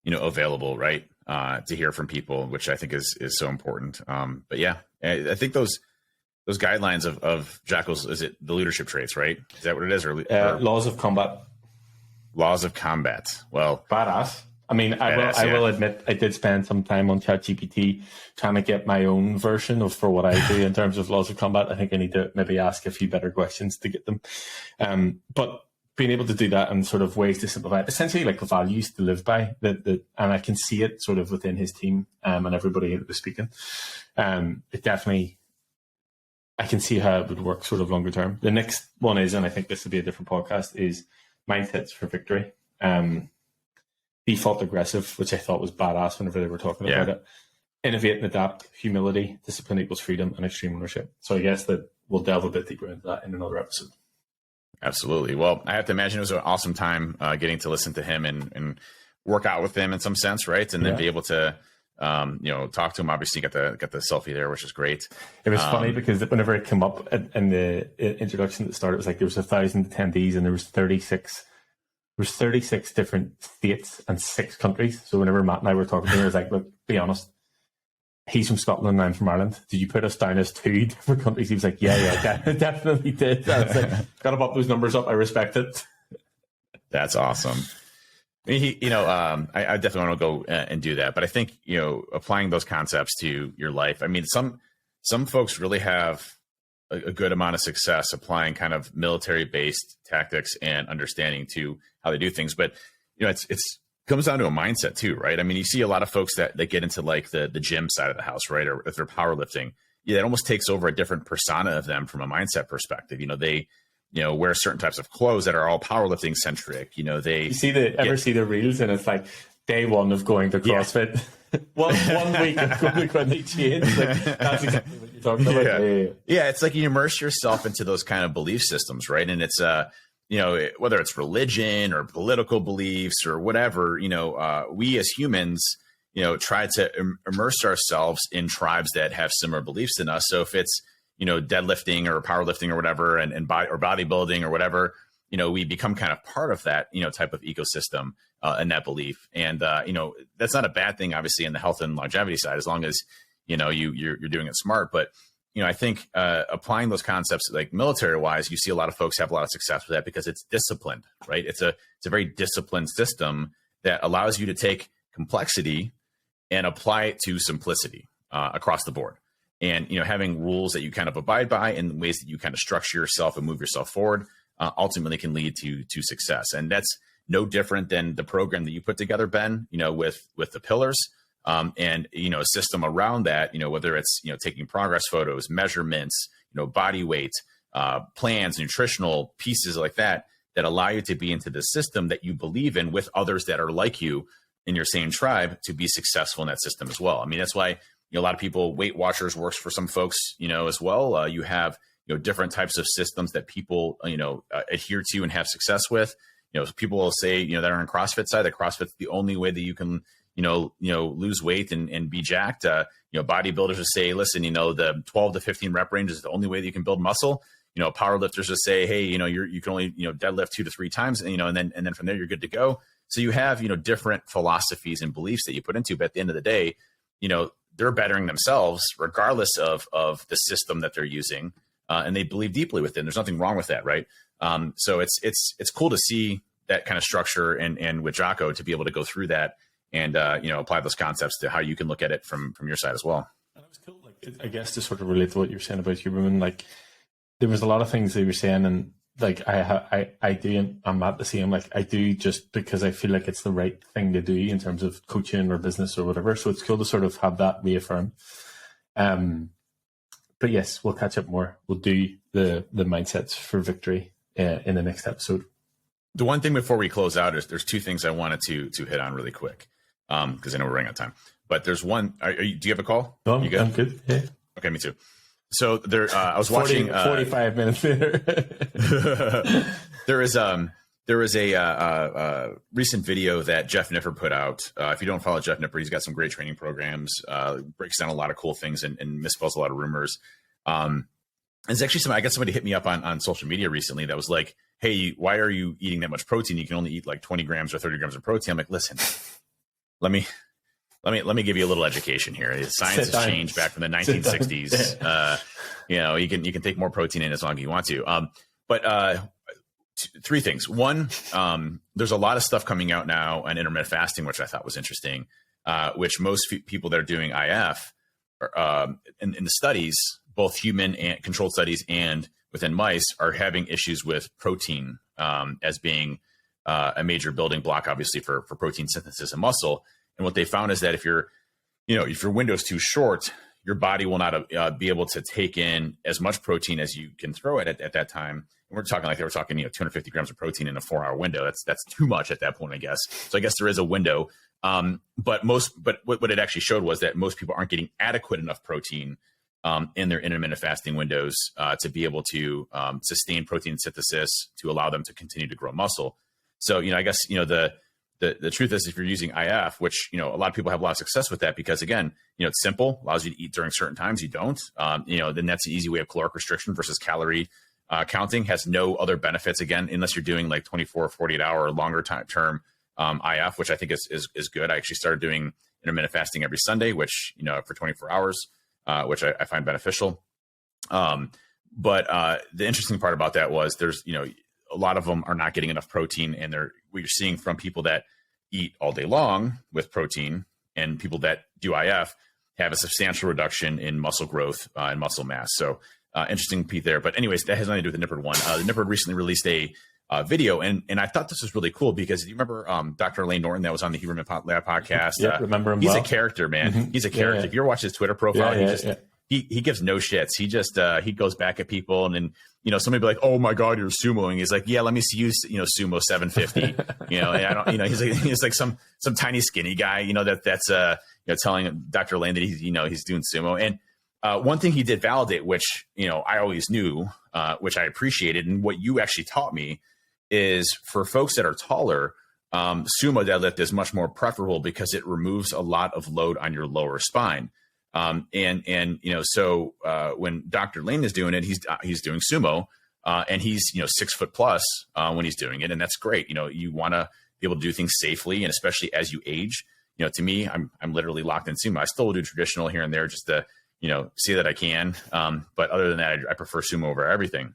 available, right? To hear from people, which I think is so important. But yeah, I think those guidelines of Jocko's, is it the leadership traits, right? Is that what it is? Or laws of combat. Laws of combat. Well, badass. I mean, I will admit I did spend some time on ChatGPT trying to get my own version for what I do in terms of laws of combat. I think I need to maybe ask a few better questions to get them. But being able to do that and sort of ways to simplify it, essentially like values to live by, and I can see it sort of within his team and everybody that was speaking. It definitely, I can see how it would work sort of longer term. The next one is, and I think this will be a different podcast, is mindsets for victory. Default aggressive, which I thought was badass whenever they were talking about it. Innovate and adapt, humility, discipline equals freedom, and extreme ownership. So I guess that we'll delve a bit deeper into that in another episode. Absolutely. Well, I have to imagine it was an awesome time getting to listen to him and work out with him in some sense, right? And then be able to talk to him. Obviously, got the selfie there, which is great. It was funny because whenever it came up in the introduction at the start, it was like there was 1,000 attendees and there was 36 different states and 6 countries. So whenever Matt and I were talking to him, I was like, look, be honest, he's from Scotland and I'm from Ireland. Did you put us down as 2 different countries? He was like, yeah, definitely did. I was like, got to bump those numbers up. I respect it. That's awesome. I mean, I definitely want to go and do that. But I think, applying those concepts to your life, I mean, some folks really have a good amount of success applying kind of military-based tactics and understanding to how they do things. But, it's comes down to a mindset too, right? I mean, you see a lot of folks that get into like the gym side of the house, right? Or if they're powerlifting, it almost takes over a different persona of them from a mindset perspective. They wear certain types of clothes that are all powerlifting centric. They see the reels and it's like day one of going to CrossFit. one week of going to they change. Like, that's exactly what you're talking about. Yeah, it's like you immerse yourself into those kind of belief systems, right? And it's whether it's religion or political beliefs or whatever, we as humans, try to immerse ourselves in tribes that have similar beliefs than us. So if it's, deadlifting or powerlifting or whatever, and bodybuilding or whatever, we become kind of part of that, type of ecosystem and that belief. And, that's not a bad thing, obviously, in the health and longevity side, as long as, you're doing it smart. But, I think applying those concepts, like military wise, you see a lot of folks have a lot of success with that because it's disciplined, right? It's a very disciplined system that allows you to take complexity and apply it to simplicity across the board. And, having rules that you kind of abide by and ways that you kind of structure yourself and move yourself forward ultimately can lead to success. And that's no different than the program that you put together, Ben, with the pillars. And, a system around that, whether it's, taking progress photos, measurements, body weight, plans, nutritional pieces like that allow you to be into the system that you believe in with others that are like you in your same tribe to be successful in that system as well. I mean, that's why, a lot of people, Weight Watchers works for some folks, as well. You have, different types of systems that people, adhere to and have success with. People will say, that are on CrossFit side, that CrossFit's the only way that you can, lose weight and be jacked. Bodybuilders will say, listen, the 12 to 15 rep range is the only way that you can build muscle. Powerlifters will say, hey, you can only, deadlift 2 to 3 times, and then from there you're good to go. So you have, different philosophies and beliefs that you put into, but at the end of the day, they're bettering themselves regardless of the system that they're using. And they believe deeply within. There's nothing wrong with that, right? So it's cool to see that kind of structure and with Jocko to be able to go through that and apply those concepts to how you can look at it from your side as well. And it was cool. Like, I guess to sort of relate to what you were saying about your women, like there was a lot of things they were saying, and like I do, and I'm not the same. Like I do just because I feel like it's the right thing to do in terms of coaching or business or whatever. So it's cool to sort of have that reaffirmed. But yes, we'll catch up more. We'll do the mindsets for victory in the next episode. The one thing before we close out is there's 2 things I wanted to hit on really quick because I know we're running out of time. But there's one. Do you have a call? No, you good? I'm good. Yeah. Okay, me too. So there, I was watching 45 minutes later. There is there was a recent video that Jeff Nipper put out. If you don't follow Jeff Nipper, he's got some great training programs, breaks down a lot of cool things and misspells a lot of rumors. It's actually I got somebody hit me up on social media recently that was like, hey, why are you eating that much protein? You can only eat like 20 grams or 30 grams of protein. I'm like, listen, let me give you a little education here. Science has changed back from the 1960s. You can take more protein in as long as you want to. But three things. One, there's a lot of stuff coming out now on intermittent fasting, which I thought was interesting, which most people that are doing IF in the studies, both human and controlled studies and within mice, are having issues with protein as being a major building block, obviously, for protein synthesis in muscle. And what they found is that if your window is too short, your body will not be able to take in as much protein as you can throw it at that time. And we're talking 250 grams of protein in a 4-hour window. That's too much at that point, I guess. So I guess there is a window. But what it actually showed was that most people aren't getting adequate enough protein in their intermittent fasting windows to be able to sustain protein synthesis to allow them to continue to grow muscle. So, I guess, the truth is, if you're using IF, which, a lot of people have a lot of success with that because, again, it's simple, allows you to eat during certain times. You don't, then that's an easy way of caloric restriction versus calorie counting. Has no other benefits, again, unless you're doing like 24, 48 hour or longer term IF, which I think is good. I actually started doing intermittent fasting every Sunday, which, for 24 hours, which I find beneficial. But the interesting part about that was there's, a lot of them are not getting enough protein, and what you're seeing from people that eat all day long with protein and people that do IF have a substantial reduction in muscle growth and muscle mass. So interesting piece there. But anyways, that has nothing to do with the Nippard one. The Nippard recently released a video, and I thought this was really cool because you remember Dr. Lane Norton that was on the Huberman Lab podcast? Yeah, remember him. He's a character, man. Mm-hmm. He's a character. Yeah. If you ever watch his Twitter profile, he gives no shits. He just he goes back at people, and then somebody be like, "Oh my God, you're sumoing." He's like, "Yeah, let me see you, sumo 750." And I don't, he's like some tiny skinny guy, that's telling Dr. Lane that he's doing sumo. And one thing he did validate, which I always knew, which I appreciated, and what you actually taught me is for folks that are taller, sumo deadlift is much more preferable because it removes a lot of load on your lower spine. So when Dr. Lane is doing it, he's doing sumo, and he's 6 foot plus when he's doing it, and that's great. You want to be able to do things safely, and especially as you age. To me, I'm literally locked in sumo. I still do traditional here and there just to see that I can, but other than that, I prefer sumo over everything.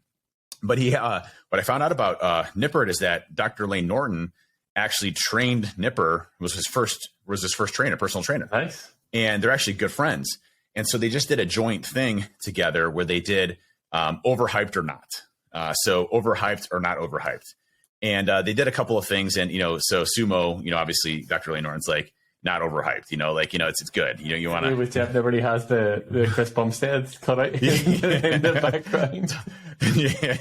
But what I found out about Nippard is that Dr. Lane Norton actually trained Nipper, was his first trainer, personal trainer. Nice. And they're actually good friends. And so they just did a joint thing together where they did overhyped or not. So overhyped or not overhyped. And they did a couple of things. And, so sumo, obviously Dr. Lane Norton's like not overhyped, it's good. You want to. With Jeff Liberty has the Chris Bumstead cut out in the background. Yeah.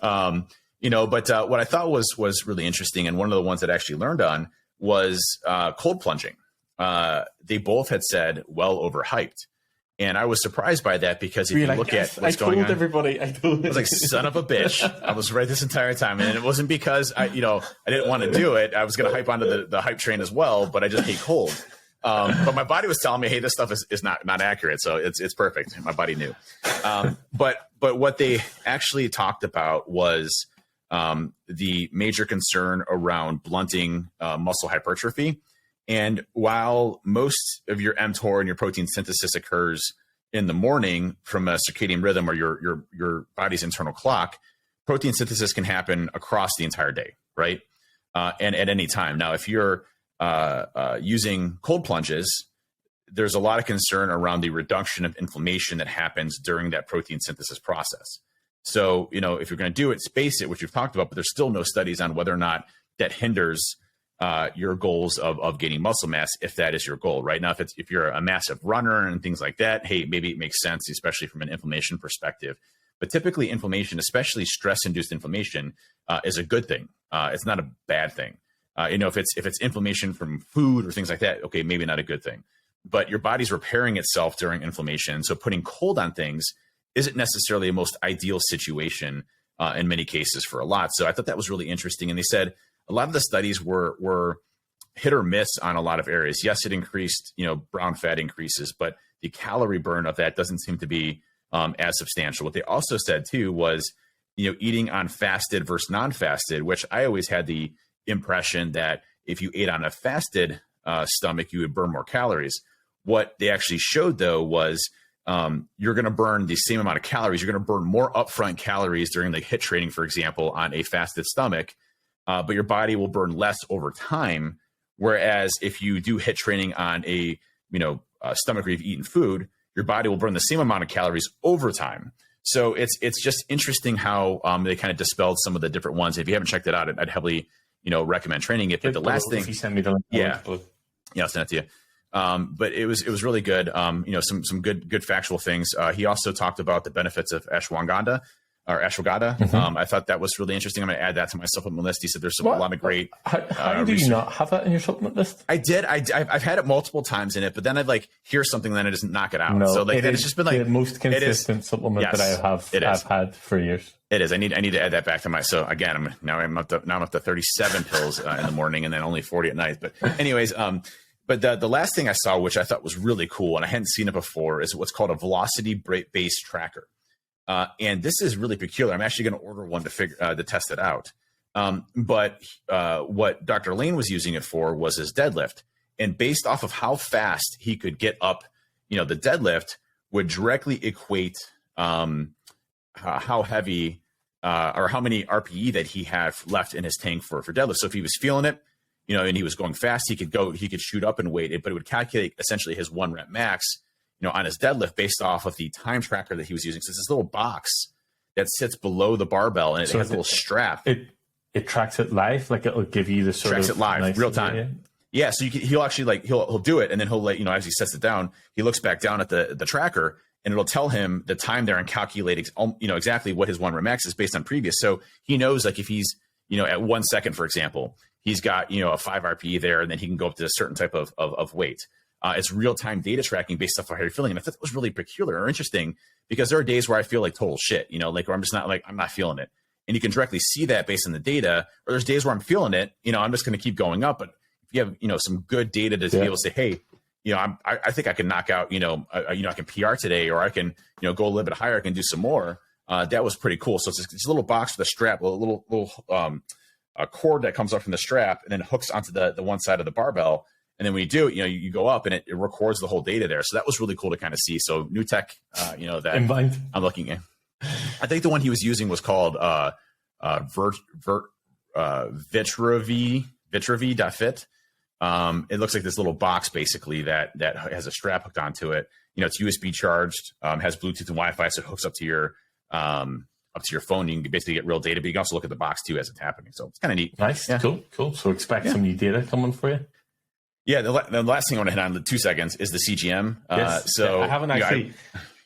But what I thought was really interesting, and one of the ones that I actually learned on was cold plunging. They both had said well overhyped, and I was surprised by that because if you look at what's going on, I was like, son of a bitch. I was right this entire time, and it wasn't because I didn't want to do it. I was going to hype onto the hype train as well, but I just hate cold. But my body was telling me, hey, this stuff is not accurate, so it's perfect. My body knew. But what they actually talked about was the major concern around blunting muscle hypertrophy. And while most of your mTOR and your protein synthesis occurs in the morning from a circadian rhythm or your body's internal clock, protein synthesis can happen across the entire day, right? And at any time. Now, if you're using cold plunges, there's a lot of concern around the reduction of inflammation that happens during that protein synthesis process. So, if you're going to do it, space it, which we've talked about, but there's still no studies on whether or not that hinders your goals of gaining muscle mass, if that is your goal. Right now, if you're a massive runner and things like that, hey, maybe it makes sense, especially from an inflammation perspective. But typically inflammation, especially stress-induced inflammation, is a good thing. It's not a bad thing. If it's inflammation from food or things like that, okay, maybe not a good thing. But your body's repairing itself during inflammation. So putting cold on things isn't necessarily the most ideal situation in many cases for a lot. So I thought that was really interesting. And they said a lot of the studies were hit or miss on a lot of areas. Yes, it increased, brown fat increases, but the calorie burn of that doesn't seem to be as substantial. What they also said too was, eating on fasted versus non-fasted, which I always had the impression that if you ate on a fasted stomach, you would burn more calories. What they actually showed though was you're going to burn the same amount of calories. You're going to burn more upfront calories during like HIIT training, for example, on a fasted stomach, but your body will burn less over time. Whereas if you do HIIT training on a stomach where you've eaten food, your body will burn the same amount of calories over time. So it's just interesting how they kind of dispelled some of the different ones. If you haven't checked it out, I'd heavily recommend training it. But the last thing, if you send me the link, I'll send it to you. But it was really good. Some good factual things. He also talked about the benefits of ashwagandha. I thought that was really interesting. I'm going to add that to my supplement list. He said there's a lot of great. How do you not have that in your supplement list? I did. I've had it multiple times in it, but then I'd hear something, then I just knock it out. No, so it's just been like the most consistent supplement that I've had for years. It is. I need to add that back to my. So again, I'm up to 37 pills in the morning and then only 40 at night. But anyways, but the last thing I saw, which I thought was really cool, and I hadn't seen it before, is what's called a velocity-based tracker. And this is really peculiar. I'm actually going to order one to test it out. But what Dr. Lane was using it for was his deadlift. And based off of how fast he could get up, the deadlift would directly equate how heavy or how many RPE that he had left in his tank for deadlift. So if he was feeling it, and he was going fast, he could shoot up in weight, but it would calculate essentially his 1 rep max, on his deadlift based off of the time tracker that he was using. So it's this little box that sits below the barbell, and it has a little strap. It tracks it live, like it'll give you the sort tracks of it live, nice real time. Yeah, so he'll actually he'll do it, and then he'll let as he sets it down, he looks back down at the tracker, and it'll tell him the time there and calculate exactly what his 1 rep max is based on previous. So he knows if he's at 1 second, for example, he's got a 5 RPE there, and then he can go up to a certain type of weight. It's real-time data tracking based off of how you're feeling. And I thought that was really peculiar or interesting because there are days where I feel like total shit, where I'm just not I'm not feeling it. And you can directly see that based on the data, or there's days where I'm feeling it, I'm just going to keep going up. But if you have, some good data to be able to say, hey, I think I can knock out, I can PR today, or I can, go a little bit higher. I can do some more. That was pretty cool. So it's a little box with a strap, a little cord that comes up from the strap and then hooks onto the one side of the barbell. And then when you do it, you go up and it records the whole data there. So that was really cool to kind of see. So new tech, that I'm looking at. I think the one he was using was called Vitravi.fit. It looks like this little box basically that has a strap hooked onto it. It's USB charged, has Bluetooth and Wi-Fi, so it hooks up to your phone. You can basically get real data, but you can also look at the box too as it's happening. So it's kind of neat. Nice, yeah. Cool. So expect some new data coming for you. Yeah, the last thing I want to hit on in 2 seconds is the CGM. Yes. So I haven't actually.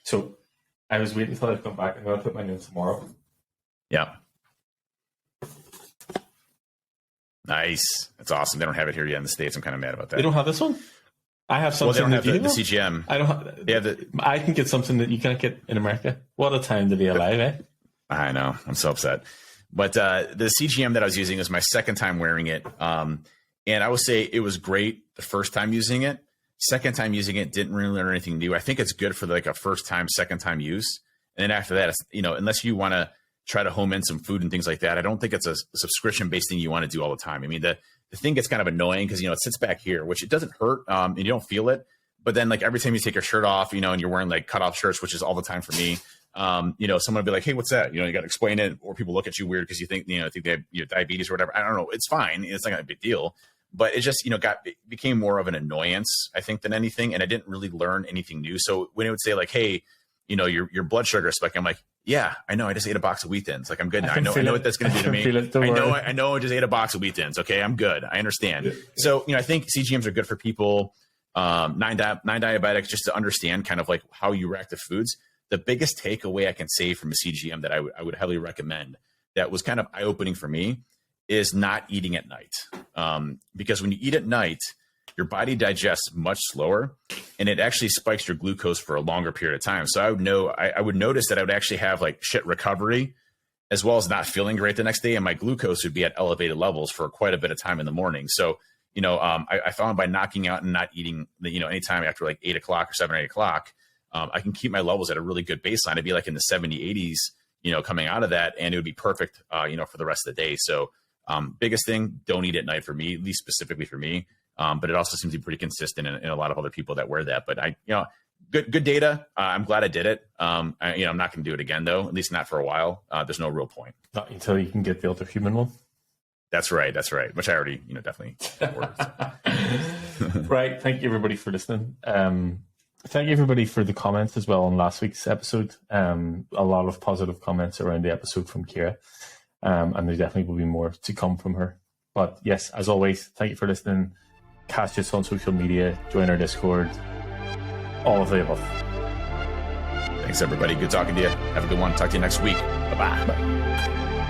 So I was waiting until I've come back. I'm going to put mine in tomorrow. Yeah. Nice. That's awesome. They don't have it here yet in the States. I'm kind of mad about that. They don't have this one? I have something. Well, they don't have the CGM. I don't have. I can get something that you can't get in America. What a time to be alive, eh? I know. I'm so upset. But the CGM that I was using is my second time wearing it. And I would say it was great the first time using it. Second time using it, didn't really learn anything new. I think it's good for a first time, second time use. And then after that, it's, unless you want to try to home in some food and things like that, I don't think it's a subscription based thing you want to do all the time. I mean, the thing gets kind of annoying because, it sits back here, which it doesn't hurt and you don't feel it. But then every time you take your shirt off, and you're wearing cutoff shirts, which is all the time for me. Someone will be like, hey, what's that? You got to explain it, or people look at you weird because you think, think they have diabetes or whatever. I don't know. It's fine. It's not a big deal. But it just, became more of an annoyance, I think, than anything. And I didn't really learn anything new. So when it would say hey, your blood sugar spike, I'm like, yeah, I know. I just ate a box of Wheat Thins. I'm good now. I know what that's going to do to me. I know I just ate a box of Wheat Thins. Okay, I'm good. I understand. Yeah. So, I think CGMs are good for people, non-diabetics, just to understand kind of how you react to foods. The biggest takeaway I can say from a CGM that I would heavily recommend that was kind of eye-opening for me is not eating at night. Because when you eat at night, your body digests much slower and it actually spikes your glucose for a longer period of time. So I would notice that I would actually have shit recovery as well as not feeling great the next day. And my glucose would be at elevated levels for quite a bit of time in the morning. So, I found by knocking out and not eating, anytime after like 8 o'clock or 7 or 8 o'clock, I can keep my levels at a really good baseline. I'd be like in the 70, 80s, coming out of that, and it would be perfect, for the rest of the day. So biggest thing, don't eat at night for me, at least specifically for me. But it also seems to be pretty consistent in a lot of other people that wear that. But good data. I'm glad I did it. I'm not going to do it again though, at least not for a while. There's no real point. Not until you can get the other human one. That's right. Which I already, definitely ordered. Right. Thank you everybody for listening. Thank you everybody for the comments as well on last week's episode. A lot of positive comments around the episode from Kira. And there definitely will be more to come from her. But yes, as always, thank you for listening. Catch us on social media, join our Discord, all of the above. Thanks everybody. Good talking to you. Have a good one. Talk to you next week. Bye-bye. Bye.